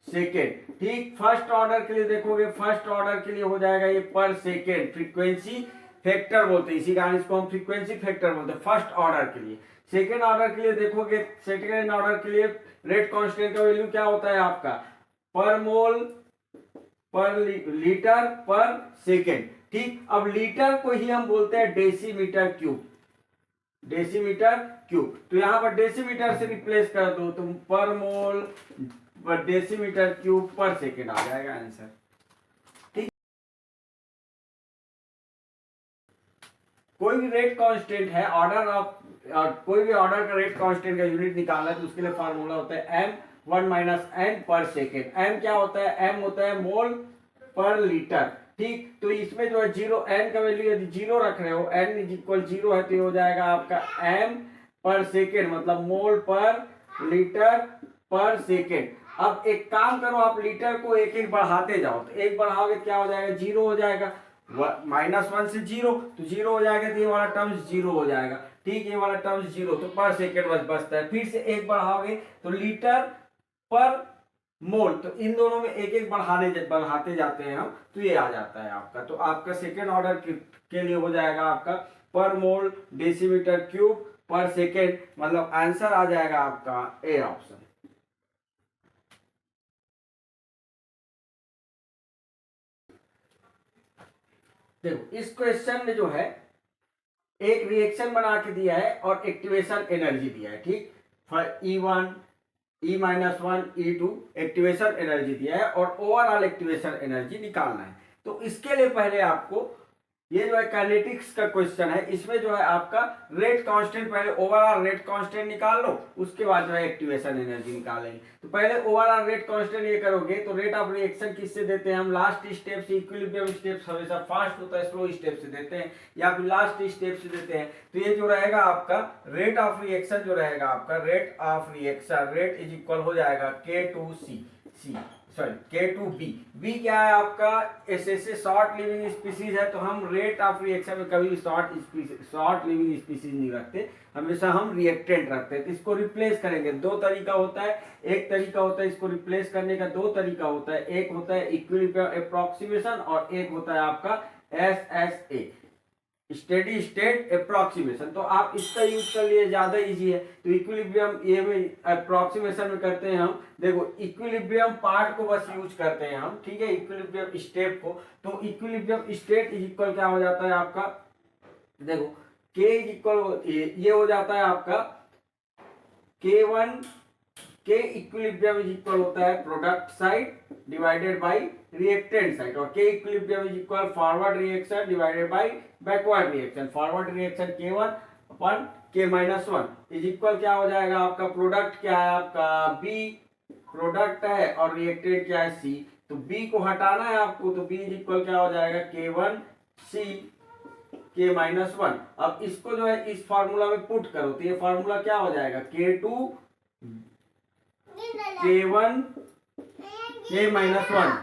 सेकेंड। ठीक, फर्स्ट ऑर्डर के लिए देखोगे, फर्स्ट ऑर्डर के लिए हो जाएगा ये पर सेकेंड, फ्रीक्वेंसी फैक्टर बोलते हैं, इसी कारण इसको हम फ्रीक्वेंसी फैक्टर बोलते हैं फर्स्ट ऑर्डर के लिए। सेकेंड ऑर्डर के लिए देखोगे, सेकेंड ऑर्डर के लिए रेट कांस्टेंट का वैल्यू क्या होता है आपका, पर मोल पर लीटर पर सेकेंड। ठीक, अब लीटर को ही हम बोलते हैं डेसीमीटर क्यूब, डेसीमीटर क्यूब। तो यहां पर डेसीमीटर से रिप्लेस कर दो, तुम पर मोल डेसीमीटर क्यूब पर सेकेंड आ जाएगा आंसर। ठीक, कोई भी रेट कांस्टेंट है, ऑर्डर ऑफ कोई भी ऑर्डर का रेट कांस्टेंट का यूनिट निकालना है तो उसके लिए फार्मूला होता है m 1 - n पर सेकेंड। m क्या होता है, m होता है मोल पर लीटर। ठीक, तो इसमें जो है जीरो, n का वैल्यू यदि जीरो रख रहे हो, n इज इक्वल जीरो है, तो ये हो जाएगा आपका m पर सेकेंड, मतलब मोल पर लीटर पर सेकेंड। अब एक काम करो, आप लीटर को एक एक बढ़ाते जाओ, तो एक बढ़ाओगे क्या हो जाएगा, जीरो हो जाएगा, -1 से जीरो, तो जीरो हो जाएगा, तो ये वाला टर्म्स जीरो हो जाएगा। ठीक, ये वाला टर्म्स जीरो, तो पर सेकेंड बचता है। फिर से एक बढ़ाओगे तो लीटर पर मोल, तो इन दोनों में एक एक बढ़ाते जाते हैं हम, तो ये आ जाता है आपका। तो आपका सेकेंड ऑर्डर के लिए हो जाएगा आपका पर मोल डेसीमीटर क्यूब पर सेकेंड, मतलब आंसर आ जाएगा आपका ए ऑप्शन। देखो इस क्वेश्चन में जो है एक रिएक्शन बना के दिया है और एक्टिवेशन एनर्जी दिया है। ठीक, E1 E-1 E2 activation energy दिया है और ओवरऑल एक्टिवेशन एनर्जी निकालना है। तो इसके लिए पहले आपको ये जो है काइनेटिक्स का क्वेश्चन है, इसमें जो है आपका रेट कांस्टेंट, पहले ओवरऑल रेट कांस्टेंट निकाल लो, उसके बाद जो है एक्टिवेशन एनर्जी निकालेंगे। तो पहले ओवरऑल रेट कांस्टेंट ये करोगे तो रेट ऑफ रिएक्शन किससे देते हैं हम, लास्ट स्टेप से। इक्विलिब्रियम स्टेप हमेशा फास्ट होता है, स्लो स्टेप से देते हैं या फिर लास्ट स्टेप से देते हैं। तो ये जो रहेगा आपका रेट ऑफ रिएक्शन, जो रहेगा आपका rate of reaction, rate is equal हो जाएगा K2C सॉरी K2B। B क्या है आपका, एसएसए शॉर्ट लिविंग स्पीसीज है, तो हम रेट ऑफ रिएक्शन में कभी भी शॉर्ट लिविंग स्पीसीज नहीं रखते, हमेशा हम रिएक्टेंट रखते हैं। तो इसको रिप्लेस करेंगे, दो तरीका होता है, एक तरीका होता है इसको रिप्लेस करने का, दो तरीका होता है, एक होता है इक्विलिब्रियम अप्रोक्सीमेशन और एक होता है आपका SSA स्टेडी स्टेट अप्रोक्सीमेशन। तो आप इसका यूज कर लिए, ज्यादा इजी है। तो इक्विलिब्रियम ये में अप्रोक्सीमेशन में करते हैं हम, देखो इक्विलिब्रियम पार्ट को बस यूज करते हैं हम, ठीक है, इक्विलिब्रियम स्टेप को। तो इक्विलिब्रियम स्टेट इज इक्वल क्या हो जाता है आपका, देखो K इज इक्वल ये हो जाता है आपका K1, K equilibrium is equal होता है product side divided by reactant side, और K equilibrium is equal forward reaction divided by backward reaction. Forward reaction K1 upon K-1 is equal क्या हो जाएगा आपका, प्रोडक्ट क्या है आपका B प्रोडक्ट है और रिएक्टेंट क्या है C, तो B को हटाना है आपको, तो B इज इक्वल क्या हो जाएगा K1C K-1। अब इसको जो है इस फार्मूला में पुट करो, तो ये फार्मूला क्या हो जाएगा K2 K1 के माइनस वन,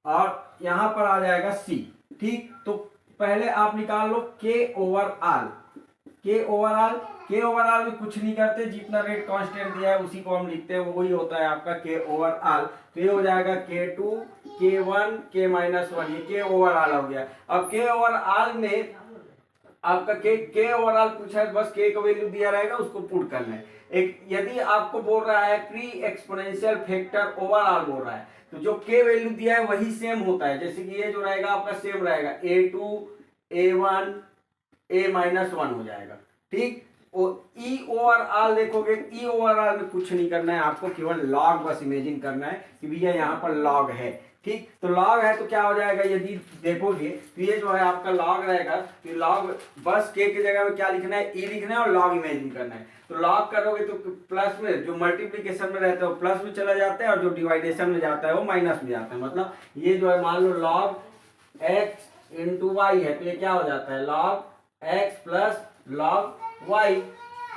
और यहाँ पर आ जाएगा सी। ठीक, तो पहले आप निकाल लो के ओवरऑल। के ओवरऑल में कुछ नहीं करते, जितना रेट कांस्टेंट दिया है उसी को हम लिखते हैं, वही होता है आपका के ओवरऑल। तो ये हो जाएगा K2 K1 K minus one, ये के ओवरऑल हो गया। अब के ओवरऑल में आपका के ओवरऑल पूछा है, बस के का वैल्यू दिया रहेगा, उसको पुट करना है। एक यदि आपको बोल रहा है प्री एक्सपोनेंशियल फैक्टर ओवरऑल बोल रहा है, तो जो के वैल्यू दिया है वही सेम होता है। जैसे कि ये जो रहेगा आपका सेम रहेगा, A2 A1 A minus one हो जाएगा। ठीक, ई ओवरऑल देखोगे, ई ओवरऑल में कुछ नहीं करना है आपको, केवल लॉग बस इमेजिन करना है कि भैया यहाँ पर लॉग है। ठीक, तो लॉग है तो क्या हो जाएगा, यदि देखोगे तो ये जो है आपका लॉग रहेगा, तो लॉग बस के की जगह में क्या लिखना है, ई लिखना है और लॉग इमेजिन करना है। तो लॉग करोगे तो प्लस में, जो मल्टीप्लीकेशन में रहता है वो प्लस में चला जाता है, और जो डिवाइडेशन में जाता है वो माइनस में जाता है। मतलब ये जो है मान लो लॉग एक्स इंटू वाई है, तो ये क्या हो जाता है, log X plus log Y.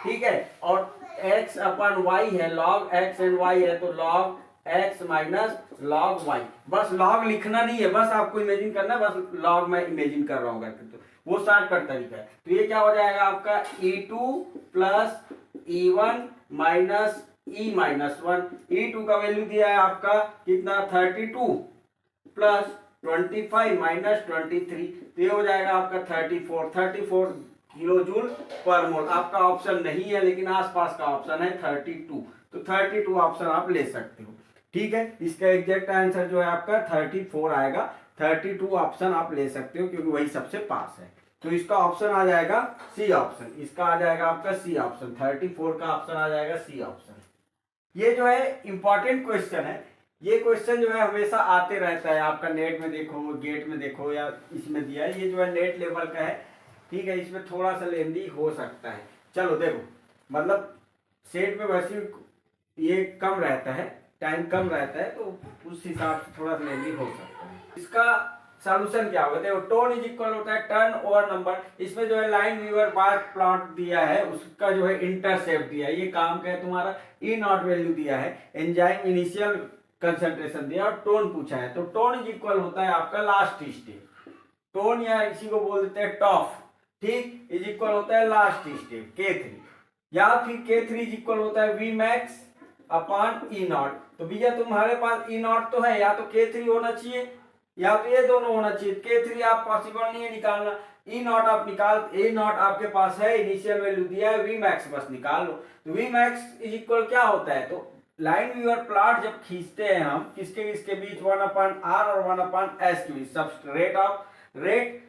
ठीक है, और x अपन y है, log x एंड y है, तो log x minus log y। बस log लिखना नहीं है, बस आपको इमेजिन करना है, बस log मैं इमेजिन कर रहा हूँ करके, तो वो शॉर्टकट तरीका है। तो ये क्या हो जाएगा आपका E2 plus E1 minus E minus one. E2 का वैल्यू दिया है आपका कितना, 32 प्लस 25 माइनस 23, तो ये हो जाएगा आपका 34 किलो जूल पर मोल। आपका ऑप्शन नहीं है लेकिन आसपास का ऑप्शन है 32, तो 32 ऑप्शन आप ले सकते हो। ठीक है, इसका एग्जैक्ट आंसर जो है आपका 34 आएगा। 32 ऑप्शन आप ले सकते हो क्योंकि वही सबसे पास है। तो इसका ऑप्शन आ जाएगा सी ऑप्शन, इसका आ जाएगा आपका सी ऑप्शन, 34 का ऑप्शन आ जाएगा सी ऑप्शन। ये जो है इंपॉर्टेंट क्वेश्चन है, ये क्वेश्चन जो है हमेशा आते रहता है, आपका नेट में देखो, गेट में देखो, या इसमें दिया है, ये जो है नेट लेवल का है। ठीक है, इसमें थोड़ा सा लेंदी हो सकता है। चलो देखो, मतलब सेट में वैसे ये कम रहता है, टाइम कम रहता है, तो उस हिसाब से थोड़ा सा लेंदी हो सकता है। इसका सॉल्यूशन क्या होगा, देखो टोन इज इक्वल होता है टर्न ओवर नंबर। इसमें जो है लाइन व्यूअर बार प्लॉट दिया है, उसका जो है इंटरसेप्ट दिया है, ये काम का है तुम्हारा। ई नॉट वैल्यू दिया है, एंजाइम इनिशियल कंसंट्रेशन दिया, और टोन पूछा है। तो टोन इज इक्वल होता है आपका लास्ट स्टेप, टोन या इसी को बोल देते हैं टॉफ। ठीक, इज इक्वल होता है लास्ट स्टेप K3, या फिर K3 इज इक्वल होता है V max upon E not. तो भैया तुम्हारे पास ई नॉट तो है, या तो K3 होना चाहिए या तो ये दोनों होना चाहिए। K3 आप पॉसिबल नहीं है निकालना, ई नॉट आप निकाल, ए नॉट आपके पास है, इनिशियल वैल्यू दिया है, V मैक्स बस निकाल लो। तो V मैक्स इज इक्वल क्या होता है, तो लाइन व्यूअर प्लॉट जब खींचते हैं हम किसके किसके बीच, 1/r और 1/s के बीच, substrate of rate,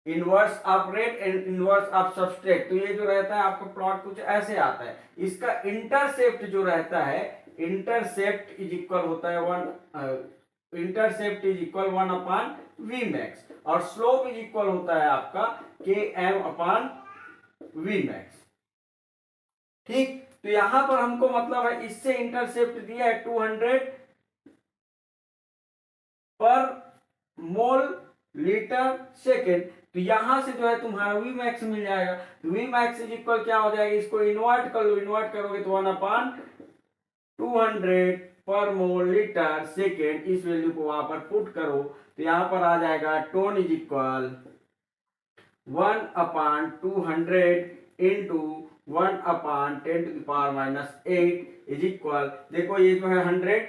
inverse of rate and inverse of substrate. तो ये जो रहता है आपका प्लॉट कुछ ऐसे आता है। इसका इंटरसेप्ट जो रहता है, इंटरसेप्ट इज इक्वल होता है 1/v मैक्स, और स्लोप इज इक्वल होता है आपका km/v मैक्स। ठीक, तो यहां पर हमको मतलब है, इससे इंटरसेप्ट दिया है 200 पर मोल लीटर सेकेंड। तो यहां से जो है तुम्हारा V मैक्स मिल जाएगा। तो V मैक्स इज इक्वल क्या हो जाएगा, इसको इन्वर्ट कर लो, इन्वर्ट करोगे तो 1/200 पर मोल लीटर सेकेंड, इस वैल्यू को वहां पर पुट करो, तो यहां पर आ जाएगा tone is equal 1/200 into 1/10⁻⁸ is equal, देखो ये जो है 100,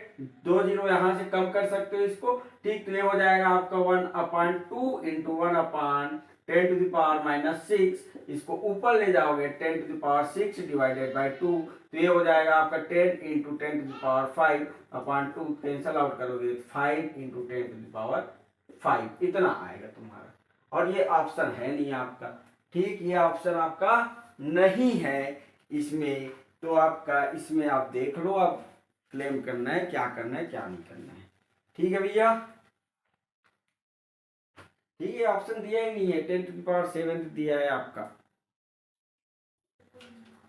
2 जीरो यहां से कम कर सकते हो इसको। ठीक, तो ये हो जाएगा आपका 1/2 इंटू 1/10⁻⁶, इसको ऊपर ले जाओगे 10⁶ डिवाइडेड बाई 2, तो ये हो जाएगा आपका 10 इंटू 10⁵/2, कैंसल आउट करोगे 5 इंटू 10⁵, इतना आएगा तुम्हारा। और ये ऑप्शन है नहीं आपका। ठीक, ये ऑप्शन आपका नहीं है इसमें, तो आपका इसमें आप देख लो, आप क्लेम करना है, क्या करना है क्या नहीं करना है। ठीक है भैया, ठीक है, ऑप्शन दिया ही नहीं है, 10⁷ दिया है आपका।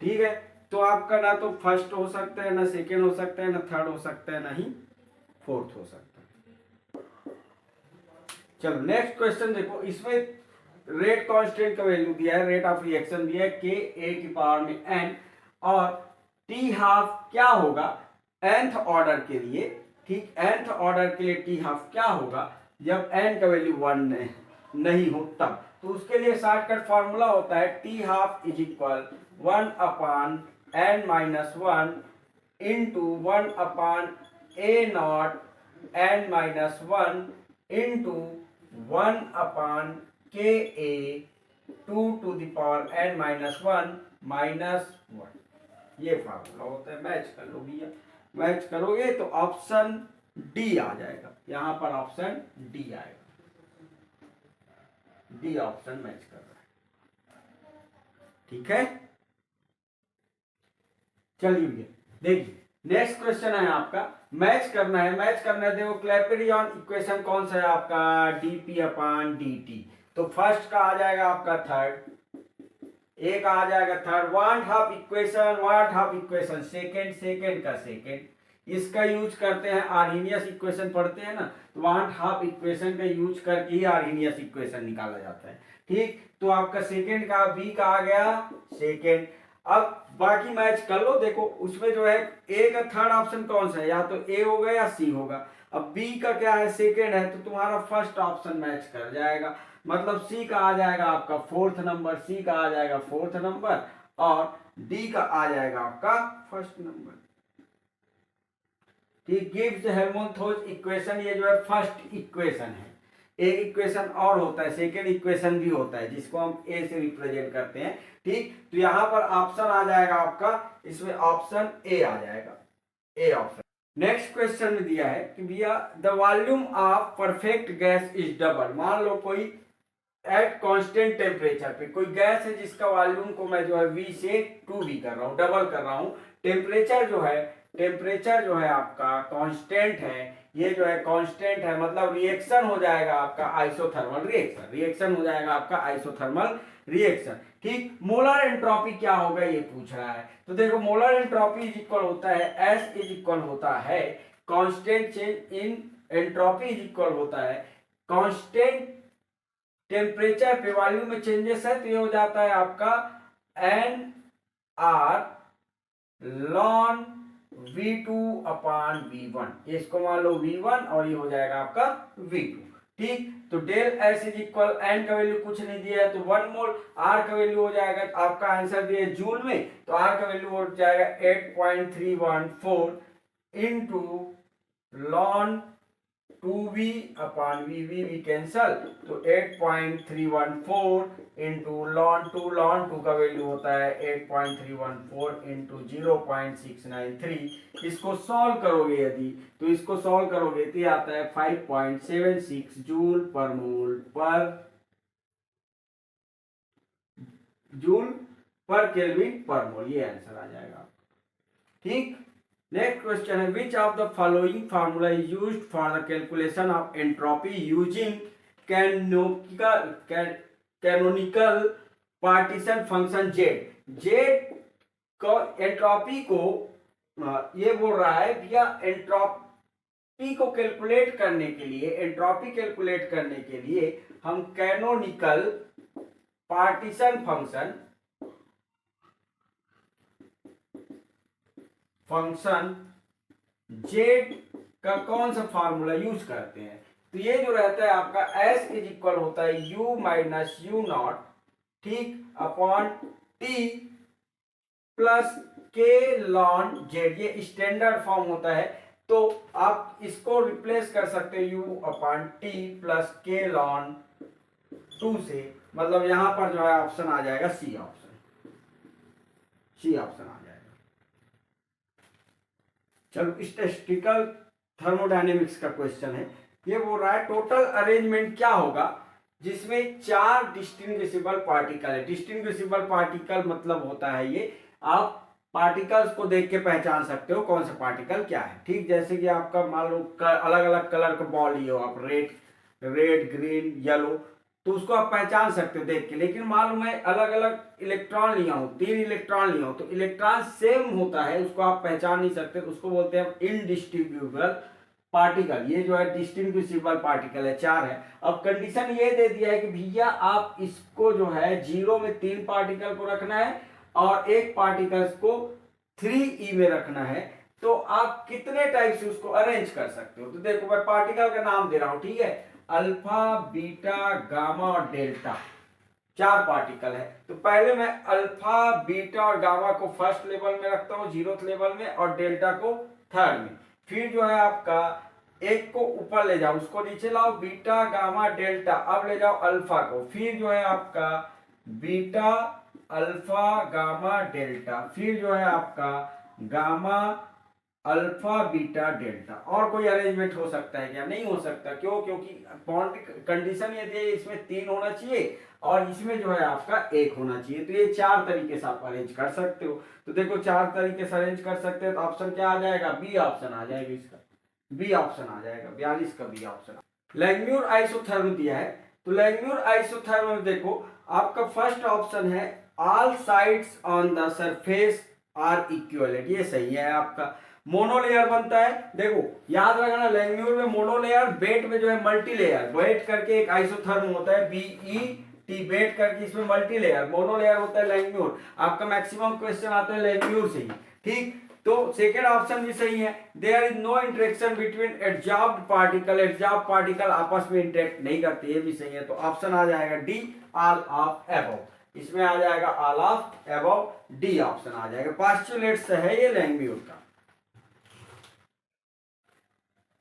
ठीक है, तो आपका ना तो फर्स्ट हो सकता है, ना सेकेंड हो सकता है, ना थर्ड हो सकता है, ना ही फोर्थ हो सकता है। चलो नेक्स्ट क्वेश्चन देखो, इसमें रेट कांस्टेंट का वैल्यू दिया है, रेट ऑफ रिएक्शन दिया है K⁴n, और T हाफ क्या होगा nth ऑर्डर के लिए, ठीक, nth ऑर्डर के लिए टी हाफ क्या होगा, जब n का वैल्यू 1 नहीं हो तब। तो उसके लिए शॉर्टकट फार्मूला होता है T half is equal 1/n-1 into 1/a0 n-1 into 1/ka 2n-1 -1। ये फार्मूला होता है। मैच कर लो भैया, मैच करोगे तो ऑप्शन डी आ जाएगा, यहां पर ऑप्शन डी आएगा, डी ऑप्शन मैच कर रहा है। ठीक है, चलिए भैया देखिए नेक्स्ट क्वेश्चन है आपका, मैच करना है, मैच करना है। देखो क्लैपेरियन इक्वेशन कौन सा है आपका, dp/dt। तो फर्स्ट का आ जाएगा आपका थर्ड, एक आ जाएगा third, want half equation second का सेकेंड। इसका यूज करते हैं, आर्हीनियस इक्वेशन पढ़ते हैं ना, तो वांट हाफ इक्वेशन का यूज करके ही आर्हीनियस इक्वेशन निकाला जाता है। ठीक, तो आपका सेकेंड का बी का आ गया सेकेंड। अब बाकी मैच कर लो, देखो उसमें जो है ए का थर्ड ऑप्शन कौन सा है, या तो ए होगा या सी होगा। अब बी का क्या है, सेकेंड है, तो तुम्हारा फर्स्ट ऑप्शन मैच कर जाएगा, मतलब सी का आ जाएगा आपका फोर्थ नंबर, सी का आ जाएगा फोर्थ नंबर, और डी का आ जाएगा आपका फर्स्ट नंबर। ठीक, गिव्स हेल्महोल्ट्ज़ इक्वेशन, ये जो है फर्स्ट इक्वेशन है। एक इक्वेशन और होता है, सेकेंड इक्वेशन भी होता है, जिसको हम ए से रिप्रेजेंट करते हैं। ठीक, तो यहां पर ऑप्शन आ जाएगा आपका, इसमें ऑप्शन ए आ जाएगा, ए ऑप्शन। नेक्स्ट क्वेश्चन में दिया है कि भैया the volume of perfect gas is double. मान लो कोई एट कांस्टेंट टेम्परेचर पे कोई गैस है जिसका वॉल्यूम को मैं जो है V से 2V कर रहा हूँ, डबल कर रहा हूँ। टेम्परेचर जो है आपका कांस्टेंट है, ये जो है कांस्टेंट है, मतलब रिएक्शन हो जाएगा आपका आइसोथर्मल रिएक्शन, रिएक्शन हो जाएगा आपका आइसोथर्मल रिएक्शन। ठीक, मोलर एंट्रोपी क्या होगा ये पूछ रहा है। तो देखो मोलर एंट्रोपी इज इक्वल होता है, S इज इक्वल होता है constant change in entropy is equal होता है कांस्टेंट टेम्परेचर पे वॉल्यूम में चेंजेस है, तो ये हो जाता है आपका NR ln V2/V1। इसको मान लो V1 और ये हो जाएगा आपका V2। ठीक, तो del S is equal, N का वैल्यू कुछ नहीं दिया है तो 1 मोल, R का वैल्यू हो जाएगा, आपका आंसर दिया जूल में, तो R का वैल्यू हो जाएगा 8.314 इंटू ln 2V/VV भी कैंसल, तो 8.314 इंटू ln 2 का वैल्यू होता है 8.314 इंटू 0.693। इसको सॉल्व करोगे यदि, तो इसको सॉल्व करोगे तो ये आता है 5.76 जूल पर मोल पर केल्विन पर मोल, ये आंसर आ जाएगा। ठीक, नेक्स्ट क्वेश्चन है which of the following formula is used for the calculation of entropy using canonical partition function Z को एंट्रोपी को ये बोल रहा है भैया एंट्रोपी को कैलकुलेट करने के लिए, एंट्रोपी कैलकुलेट करने के लिए हम कैनोनिकल पार्टीशन फंक्शन जेड का कौन सा फार्मूला यूज करते हैं। तो ये जो रहता है आपका S इज इक्वल होता है U माइनस U0, ठीक, upon T plus K ln Z, ये स्टैंडर्ड फॉर्म होता है। तो आप इसको रिप्लेस कर सकते हैं U/T प्लस K ln 2 से, मतलब यहां पर जो है ऑप्शन आ जाएगा सी ऑप्शन, सी ऑप्शन आ जाएगा। चलो स्टैटिस्टिकल थर्मोडायनेमिक्स का क्वेश्चन है, ये बोल रहा है टोटल अरेंजमेंट क्या होगा जिसमें 4 डिस्टिंग्विशिबल पार्टिकल है। डिस्टिंग्विशिबल पार्टिकल मतलब होता है ये, आप पार्टिकल्स को देख के पहचान सकते हो कौन सा पार्टिकल क्या है। ठीक, जैसे कि आपका मान लो अलग अलग कलर का बॉल लिए हो आप, रेड ग्रीन येलो, तो उसको आप पहचान सकते हो देख के। लेकिन मालूम है अलग अलग इलेक्ट्रॉन लिया हो, 3 इलेक्ट्रॉन लिया हो, तो इलेक्ट्रॉन सेम होता है, उसको आप पहचान नहीं सकते, उसको बोलते हैं इनडिस्टिंग्विशिबल पार्टिकल। ये जो है डिस्टिंग्विशिबल पार्टिकल है, 4 है। अब कंडीशन ये दे दिया है कि भैया आप इसको जो है 0 में 3 पार्टिकल को रखना है और एक पार्टिकल्स को 3e में रखना है, तो आप कितने टाइप से उसको अरेंज कर सकते हो। तो देखो मैं पार्टिकल का नाम दे रहा हूं, ठीक है, अल्फा, बीटा, गामा और डेल्टा, 4 पार्टिकल है। तो पहले मैं अल्फा, बीटा और गामा को फर्स्ट लेवल में रखता हूँ, 0th लेवल में, और डेल्टा को थर्ड में। फिर जो है आपका एक को ऊपर ले जाओ, उसको नीचे लाओ, बीटा, गामा, डेल्टा। अब ले जाओ अल्फा को, फिर जो है आपका बीटा, अल्फा, गामा, डेल्टा। फिर जो है आपका गामा, अल्फा, बीटा, डेल्टा। और कोई अरेंजमेंट हो सकता है क्या? नहीं हो सकता। क्यों? क्योंकि बाउंड्री कंडीशन ये थी इसमें 3 होना चाहिए और इसमें जो है आपका 1 होना चाहिए। तो ये 4 तरीके से आप अरेंज कर सकते हो। तो देखो 4 तरीके से अरेंज कर सकते हैं। तो ऑप्शन क्या आ जाएगा? बी ऑप्शन आ जाएगा इसका, बी ऑप्शन आ जाएगा, 42 का बी ऑप्शन। लैंगम्यूर आइसोथर्म दिया है, तो लैंगम्यूर आइसोथर्म में देखो आपका फर्स्ट ऑप्शन है all sides on the surface are equivalent, ये सही है आपका। मोनोलेयर बनता है, देखो याद रखना लैंगम्यूर में मोनोलेयर, बेट में जो है मल्टी लेयर, बेट करके एक आइसोथर्म होता है, BET, बेट करके इसमें मल्टी लेयर, मोनोलेयर होता है लैंगम्यूर। आपका मैक्सिमम क्वेश्चन आता है लैंगम्यूर से ही, ठीक। तो सेकेंड ऑप्शन भी सही है, there is no interaction between adsorbed particle, adsorb particle आपस में इंटरेक्ट नहीं करते, ये भी सही है। तो ऑप्शन आ जाएगा डी, ऑल ऑफ अबव, इसमें आ जाएगा all of above, D option आ जाएगा। पास्चुलेट्स है ये लैंगम्यूर का।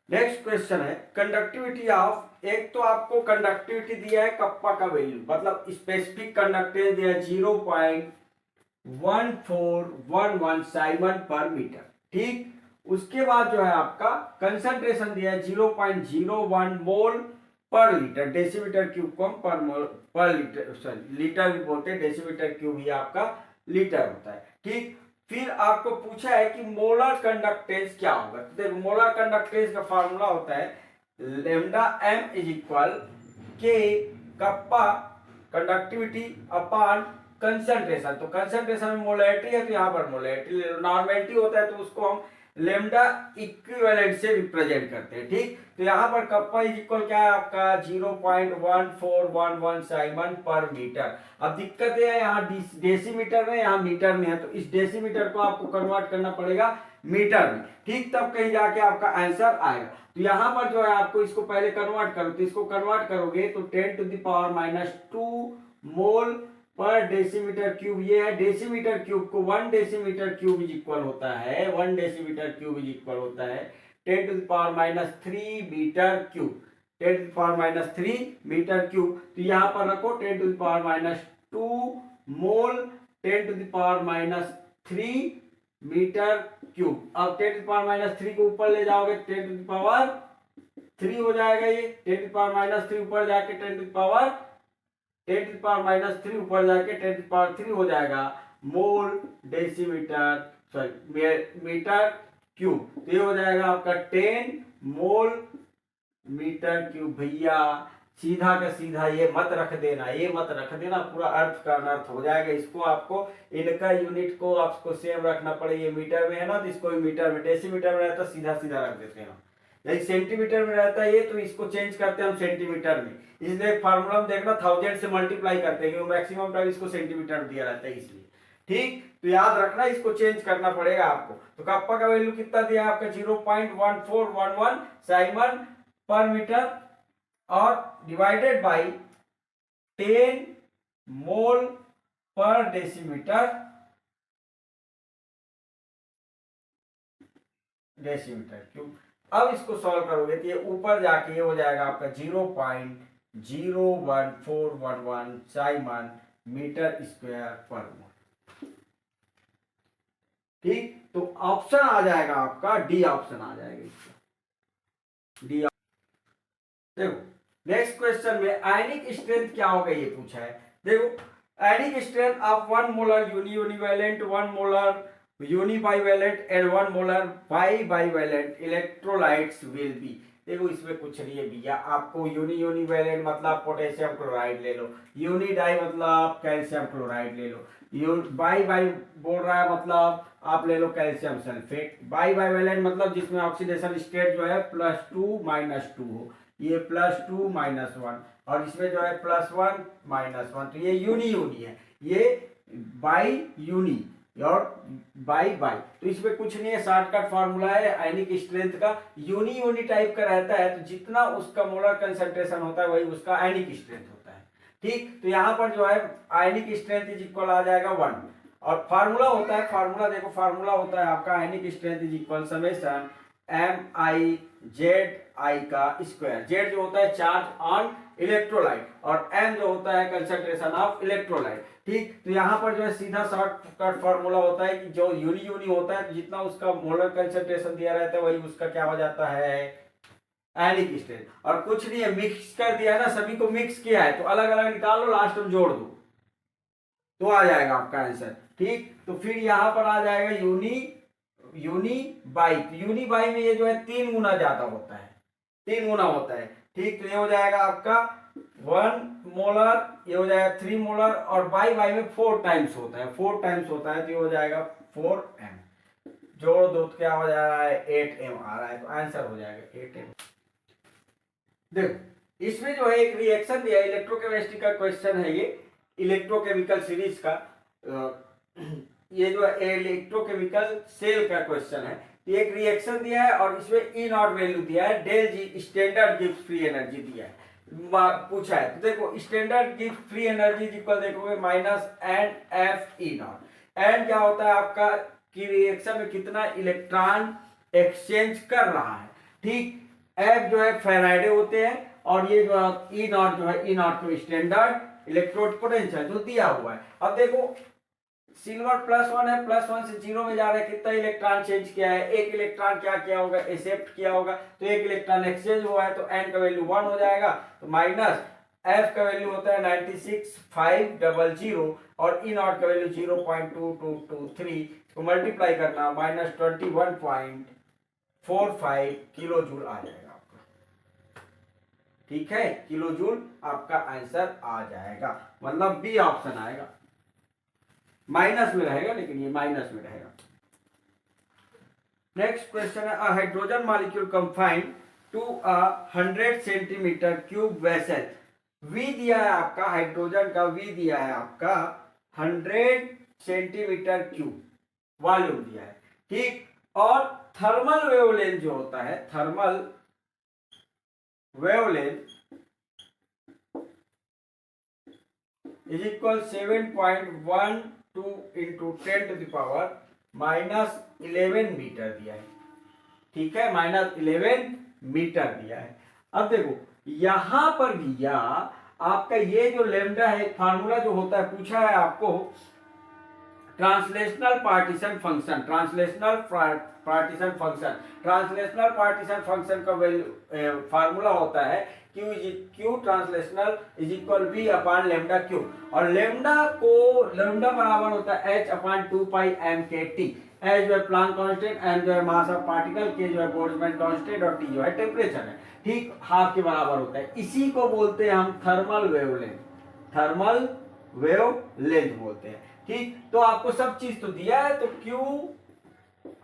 नेक्स्ट क्वेश्चन है कंडक्टिविटी ऑफ, एक तो आपको कंडक्टिविटी दिया है कप्पा का वैल्यू, मतलब स्पेसिफिक कंडक्टेंस दिया है 0.1411 साइमन पर मीटर, ठीक। उसके बाद जो है आपका कंसंट्रेशन दिया है 0.01 मोल पर लीटर, डेसीमीटर क्यूब को हम पर मोल पर लीटर, सॉरी लीटर भी बोलते हैं, डेसीमीटर क्यूब ही आपका लीटर होता है, ठीक। फिर आपको पूछा है कि मोलर कंडक्टेंस क्या होगा। तो देखो मोलर कंडक्टेंस का फार्मूला होता है लेमडा एम इज इक्वल के कप्पा कंडक्टिविटी अपॉन कंसंट्रेशन। तो कंसंट्रेशन में मोलैरिटी है तो यहाँ पर मोलैरिटी ले लो, नॉर्मेलिटी होता है तो उसको हम लेमडा इक्विवेलेंट से रिप्रेजेंट करते हैं, ठीक। तो यहाँ पर कप्पा इज इक्वल क्या है आपका 0.1411 साइमन पर मीटर। अब दिक्कत है यहाँ डेसीमीटर में, यहाँ मीटर में है, तो इस डेसीमीटर को आपको कन्वर्ट करना पड़ेगा मीटर में, ठीक, तब कहीं जाके आपका आंसर आएगा। तो यहाँ पर जो है आपको इसको पहले कन्वर्ट करो, तो इसको कन्वर्ट करोगे तो 10⁻⁻² मोल पर डेसीमीटर क्यूब, ये है डेसीमीटर क्यूब को 1 डेसीमीटर क्यूब इज इक्वल होता है, 1 डेसीमीटर क्यूब इज इक्वल होता है 10⁻³ मीटर क्यूब, 10⁻³ मीटर क्यूब। तो यहाँ पर रखो 10⁻² मोल 10⁻³ मीटर क्यूब। अब 10⁻³ को ऊपर ले जाओगे 10⁻³ हो जाएगा, ये 10⁻³ ऊपर जाके 10⁻³ ऊपर जाके 10⁻³ हो जाएगा मोल डेसीमीटर, सॉरी मीटर क्यूब। तो ये हो जाएगा आपका 10 मोल मीटर क्यूब। भैया सीधा का सीधा ये मत रख देना, ये मत रख देना, पूरा अर्थ का अनर्थ हो जाएगा। इसको आपको इनका यूनिट को आपको सेम रखना पड़ेगा। ये मीटर में है ना तो इसको मीटर में, डेसीमीटर में रहता है सीधा सीधा रख देते हैं। यदि सेंटीमीटर में रहता है ये तो इसको चेंज करते हैं हम सेंटीमीटर में, इसलिए फार्मूला में देखना 1000 से मल्टीप्लाई करते हैं क्योंकि मैक्सिमम टाइम इसको सेंटीमीटर दिया रहता है इसलिए, ठीक। तो याद रखना इसको चेंज करना पड़ेगा आपको। तो कप्पा का वैल्यू कितना दिया आपका 0.1411 साइमन पर मीटर और डिवाइडेड बाय 10 मोल पर डेसीमीटर क्यूब। अब इसको सॉल्व करोगे तो ये ऊपर जाके ये हो जाएगा आपका 0.01411 साइमन मीटर स्क्वायर पर मोल, ठीक। तो ऑप्शन आ जाएगा आपका डी ऑप्शन आ जाएगा इसका, डी। देखो नेक्स्ट क्वेश्चन में आयनिक स्ट्रेंथ क्या होगा ये पूछा है। देखो ionic strength of 1 molar univalent, 1 molar unibivalent and 1 molar bivalent electrolytes will be. देखो इसमें कुछ नहीं है भैया, आपको यूनिवैलेंट मतलब पोटेशियम क्लोराइड ले लो, यूनिडाई मतलब कैल्शियम क्लोराइड ले लो, बाई बोल रहा है मतलब आप ले लो कैल्शियम सल्फेट, बाइवैलेंट मतलब जिसमें ऑक्सीडेशन स्टेट जो है +2 -2 हो, ये +2 -1 और इसमें जो है +1 -1, तो ये यूनी है, ये बाई यूनी और बाई तो इसमें कुछ नहीं है, शॉर्टकट फार्मूला है आयनिक स्ट्रेंथ का, यूनी टाइप का रहता है, तो जितना उसका मोलर कंसंट्रेशन होता है वही उसका आयनिक स्ट्रेंथ होता है। ठीक, तो यहाँ पर जो है आयनिक स्ट्रेंथ इज इक्वल आ जाएगा 1, और फार्मूला होता है, फार्मूला देखो, फार्मूला होता है आपका ionic strength is equal summation MI/Z का स्क्वायर। जेड जो होता है चार्ज ऑन इलेक्ट्रोलाइट और m जो होता है कंसंट्रेशन ऑफ इलेक्ट्रोलाइट। ठीक, तो यहाँ पर जो है सीधा शॉर्टकट फार्मूला होता है कि जो यूनी होता है जितना उसका मोलर कंसंट्रेशन दिया रहता है वही उसका क्या हो जाता है, आयनिक स्ट्रेंथ। और कुछ नहीं है, मिक्स कर दिया ना, सभी को मिक्स किया है, तो अलग अलग निकाल लो, लास्ट में जोड़ दो तो आ जाएगा आपका आंसर। ठीक, तो फिर यहाँ पर आ जाएगा यूनी बाई में ये जो है 3 गुना ज्यादा होता है, 3 गुना होता है। ठीक, तो ये हो जाएगा आपका 1 मोलर, ये हो जाएगा 3 मोलर, और बाई में 4 टाइम्स होता है, 4 टाइम्स होता है, तो ये हो जाएगा 4m। जोड़ दो तो क्या हो जा रहा है, 8m आ रहा है, तो आंसर हो जाएगा 8m। देखो इसमें जो है एक रिएक्शन दिया है, इलेक्ट्रोकेमिस्ट्री का क्वेश्चन है ये, इलेक्ट्रोकेमिकल सीरीज का, ये जो है इलेक्ट्रोकेमिकल सेल का क्वेश्चन है। ये एक रिएक्शन दिया है और इसमें ई नॉट वैल्यू दिया है, डेल जी स्टैंडर्ड गिव्स फ्री एनर्जी दिया है, पूछा है। तो देखो स्टैंडर्ड गिव्स फ्री एनर्जी इक्वल देखोगे minus n F E naught. N क्या होता है आपका कि रिएक्शन में कितना इलेक्ट्रॉन एक्सचेंज कर रहा है। ठीक, एफ जो है फेराडे होते हैं, और ये जो ई नॉट जो है, ई नॉट तो स्टैंडर्ड इलेक्ट्रोड पोटेंशियल जो दिया हुआ है। अब देखो सिल्वर +1 है, +1 से 0 में जा रहा है, कितना इलेक्ट्रॉन चेंज किया है, एक इलेक्ट्रॉन क्या किया होगा, एक्सेप्ट किया होगा, तो एक इलेक्ट्रॉन एक्सचेंज हुआ है, तो एन का वैल्यू 1 हो जाएगा, तो माइनस एफ का वैल्यू होता है 96,500 और ई नॉट का वैल्यू 0.2223, इसको मल्टीप्लाई करना -21.45 किलो जूल आ जाएगा आपका। ठीक है, किलो जूल आपका आंसर आ जाएगा, मतलब बी ऑप्शन आएगा, माइनस में रहेगा, लेकिन ये माइनस में रहेगा। नेक्स्ट क्वेश्चन है, a hydrogen molecule confined to a 100 centimetre cube vessel. V दिया है आपका, हाइड्रोजन का वी दिया है आपका 100 सेंटीमीटर क्यूब वॉल्यूम दिया है। ठीक, और थर्मल वेवलेंथ जो होता है, thermal wavelength is equal 7.12 into 10 to the power -11 metre दिया है। ठीक है, -11 मीटर दिया है। अब देखो यहां पर दिया आपका ये जो लेमडा है, फार्मूला जो होता है, पूछा है आपको translational partition function, translational partition function का वैल्यू फार्मूला होता है Q translational is equal V upon lambda cube, और लेमडा बराबर होता है h अपॉन 2πm/kT। एच जो है प्लांक कांस्टेंट, एम जो है मास ऑफ पार्टिकल, के जो है बोल्ट्जमैन कांस्टेंट, और टी जो है टेम्परेचर है। ठीक, हाफ के बराबर होता है, इसी को बोलते हैं हम थर्मल वेवलेंथ, थर्मल वेवलेंथ बोलते हैं। ठीक, तो आपको सब चीज तो दिया है, तो Q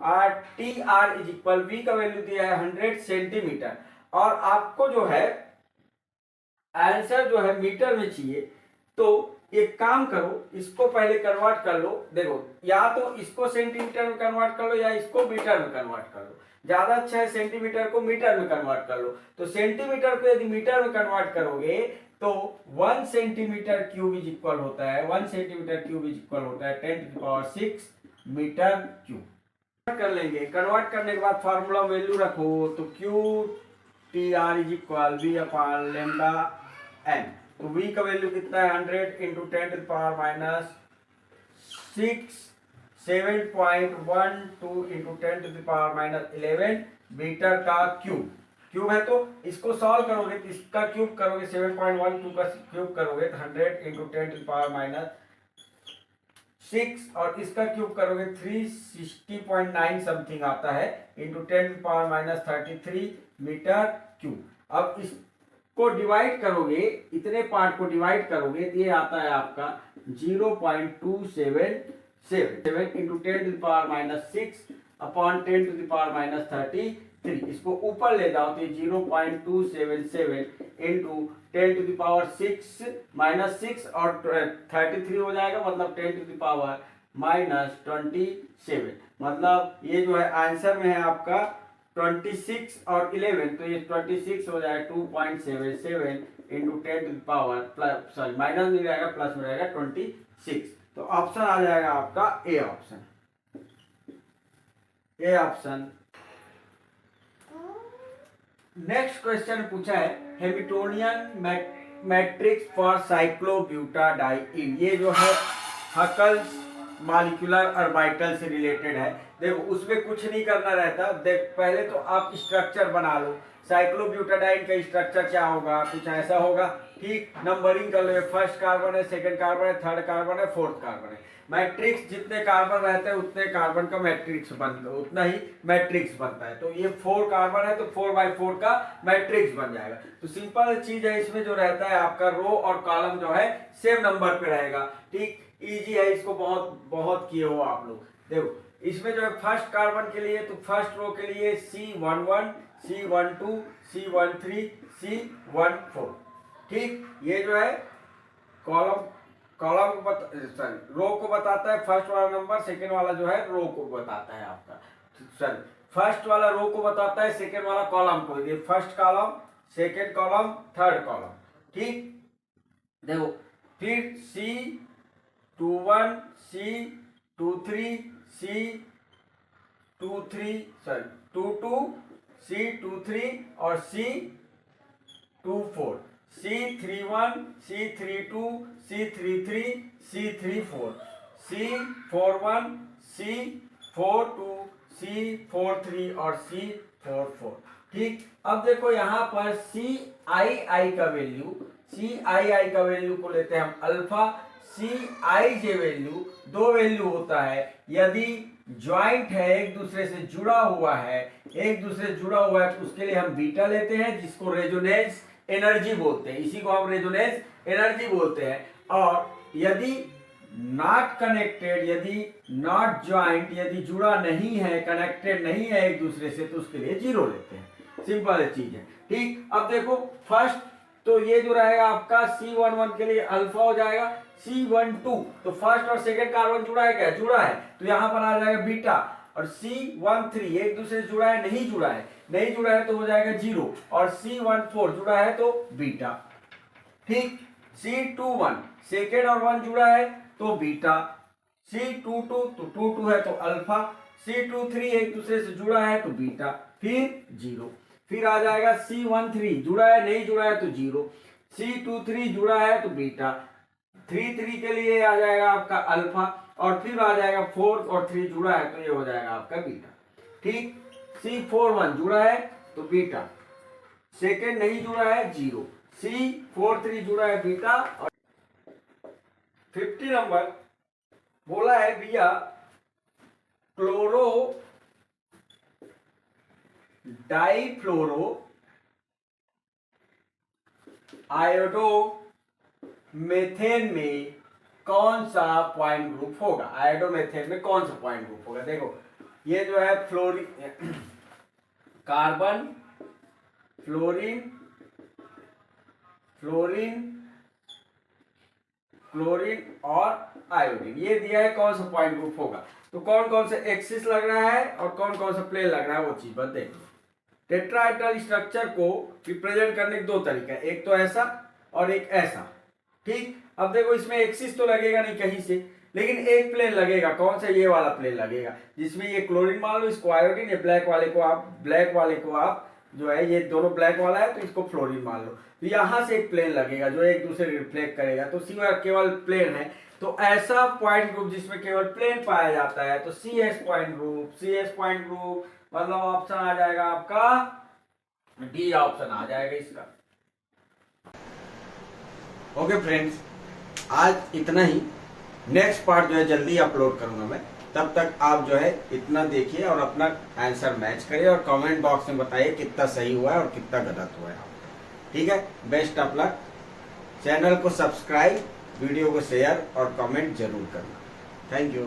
R T R is equal V का वैल्यू दिया है 100 सेंटीमीटर, और आपको जो है आंसर जो है मीटर में चाहिए, तो एक काम करो, इसको पहले कन्वर्ट कर लो। देखो या तो इसको सेंटीमीटर में कन्वर्ट कर लो या इसको मीटर में कन्वर्ट कर लो, ज्यादा अच्छा है सेंटीमीटर को मीटर में कन्वर्ट कर लो। तो सेंटीमीटर को यदि मीटर में कन्वर्ट करोगे तो 1 सेंटीमीटर क्यूब इज इक्वल होता है, 1 सेंटीमीटर क्यूब इज इक्वल होता है 10⁻6 मीटर क्यूब। कर लेंगे, कन्वर्ट करने के बाद फार्मूला वैल्यू रखो, तो Q T R is equal V upon lambda N, तो v का वैल्यू कितना है 100 into 10 to the power -6, 7.12 into 10 to the power -11 metre का क्यूब है। तो इसको सॉल्व करोगे तो इसका क्यूब करोगे 7.12 का क्यूब करोगे तो 100 इंटू 10 टू द पावर -6, और इसका क्यूब करोगे 360.9 समथिंग आता है into 10 to the power -33 metre cube. अब इस को डिवाइड करोगे, इतने पार्ट को डिवाइड करोगे तो ये आता है आपका 0.277 into 10 to the power -6 upon 10 to the power -33। इसको ऊपर ले जाओ तो 0.277 इंटू 10 टू द पावर -6 और 33 हो जाएगा, मतलब 10 टू द पावर -27, मतलब ये जो है आंसर में है आपका 26 और 11, तो ये 26 हो जाएगा 2.77 इंटू 10⁻, प्लस सॉरी माइनस में रहेगा प्लस में रहेगा 26, तो ऑप्शन आ जाएगा आपका A option, A option. Next question पूछा है हैमिल्टोनियन मैट्रिक्स फॉर साइक्लोब्यूटाडाइन, ये जो है हकल्स मॉलिक्यूलर ऑर्बिटल से रिलेटेड है। देखो उसमें कुछ नहीं करना रहता, देख पहले तो आप स्ट्रक्चर बना लो, साइक्लोब्यूटाडाइन का स्ट्रक्चर क्या होगा, कुछ ऐसा होगा, ठीक, नंबरिंग कर लो, फर्स्ट कार्बन है, सेकंड कार्बन है, थर्ड कार्बन है, फोर्थ कार्बन है, मैट्रिक्स जितने कार्बन रहते हैं उतने कार्बन का मैट्रिक्स बनता है, उतना ही मैट्रिक्स बनता है, तो ये 4 कार्बन है तो 4/4 का मैट्रिक्स बन जाएगा। तो सिंपल चीज है, इसमें जो रहता है आपका रो और कॉलम जो है सेम नंबर पे रहेगा, ठीक, इजी है, इसको बहुत बहुत किए हो आप लोग। देखो इसमें जो है फर्स्ट कार्बन के लिए तो फर्स्ट रो के लिए C11, C12, C13, C14, ठीक, ये जो है कॉलम को रो को बताता है फर्स्ट वाला नंबर, सेकेंड वाला जो है रो को बताता है आपका, सॉरी फर्स्ट वाला रो को बताता है, सेकेंड वाला कॉलम को, ये first column, second column, third column, ठीक। देखो फिर C21, C23, C22, C23 और C24, C31, C32, C33, C34, C41, C42, C43 और C44, ठीक। अब देखो यहाँ पर CII का वैल्यू को लेते हैं हम अल्फा, CIJ वैल्यू 2 वैल्यू होता है, यदि ज्वाइंट है, एक दूसरे से जुड़ा हुआ है तो उसके लिए हम बीटा लेते हैं, जिसको रेजोनेंस एनर्जी बोलते हैं, इसी को हम रेजोनेंस एनर्जी बोलते हैं। और यदि नॉट कनेक्टेड, यदि नॉट ज्वाइंट, यदि जुड़ा नहीं है, कनेक्टेड नहीं है एक दूसरे से, तो उसके लिए 0 लेते हैं, सिंपल चीज है, ठीक। अब देखो फर्स्ट तो ये जो रहेगा आपका C11 के लिए अल्फा हो जाएगा, C12 तो फर्स्ट और सेकंड कार्बन जुड़ा है, क्या जुड़ा है, तो यहाँ पर आ जाएगा बीटा, और C13 एक दूसरे से जुड़ा है, नहीं जुड़ा है तो हो जाएगा 0, और C14 जुड़ा है तो बीटा, ठीक। C21 सेकेंड और 1 जुड़ा है तो बीटा, C22 तो 22 है तो अल्फा, C23 एक दूसरे से जुड़ा है तो बीटा, फिर 0, फिर आ जाएगा C13 जुड़ा है, नहीं जुड़ा है तो 0, C23 जुड़ा है तो बीटा, 33 के लिए आ जाएगा आपका अल्फा, और फिर आ जाएगा 4 और 3 जुड़ा है तो ये हो जाएगा आपका बीटा, ठीक। C41 जुड़ा है तो बीटा, सेकेंड नहीं जुड़ा है 0, C43 जुड़ा है बीटा। और 50 नंबर बोला है भैया क्लोरो डाइफ्लोरो आयोडो मेथेन में कौन सा पॉइंट ग्रुप होगा, आयोडोमेथेन में कौन सा पॉइंट ग्रुप होगा। देखो ये जो है कार्बन, क्लोरीन और आयोडीन, ये दिया है कौन सा पॉइंट ग्रुप होगा। तो कौन कौन से एक्सिस लग रहा है और कौन कौन सा प्लेन लग रहा है वो चीज बस देखो। टेट्राहेड्रल स्ट्रक्चर को रिप्रेजेंट करने के 2 तरीका है, एक तो ऐसा और एक ऐसा, ठीक। अब देखो इसमें एक्सिस तो लगेगा नहीं कहीं से, लेकिन एक प्लेन लगेगा, कौन सा, ये वाला प्लेन लगेगा, जिसमें ये क्लोरीन मान लो, इसको आयोडीन, ये ब्लैक वाले को आप जो है, ये दोनों ब्लैक वाला है तो इसको फ्लोरीन मान लो, तो यहां से एक प्लेन लगेगा जो एक दूसरे रिफ्लेक्ट करेगा, तो केवल प्लेन है, तो ऐसा पॉइंट ग्रुप जिसमें केवल प्लेन पाया जाता है तो CS पॉइंट ग्रुप, मतलब ऑप्शन आ जाएगा आपका डी ऑप्शन आ जाएगा इसका। ओके फ्रेंड्स, आज इतना ही, नेक्स्ट पार्ट जो है जल्दी अपलोड करूंगा मैं, तब तक आप जो है इतना देखिए और अपना आंसर मैच करिए और कमेंट बॉक्स में बताइए कितना सही हुआ है और कितना गलत हुआ है, ठीक है। बेस्ट ऑफ लक, चैनल को सब्सक्राइब, वीडियो को शेयर और कमेंट जरूर करना। Thank you.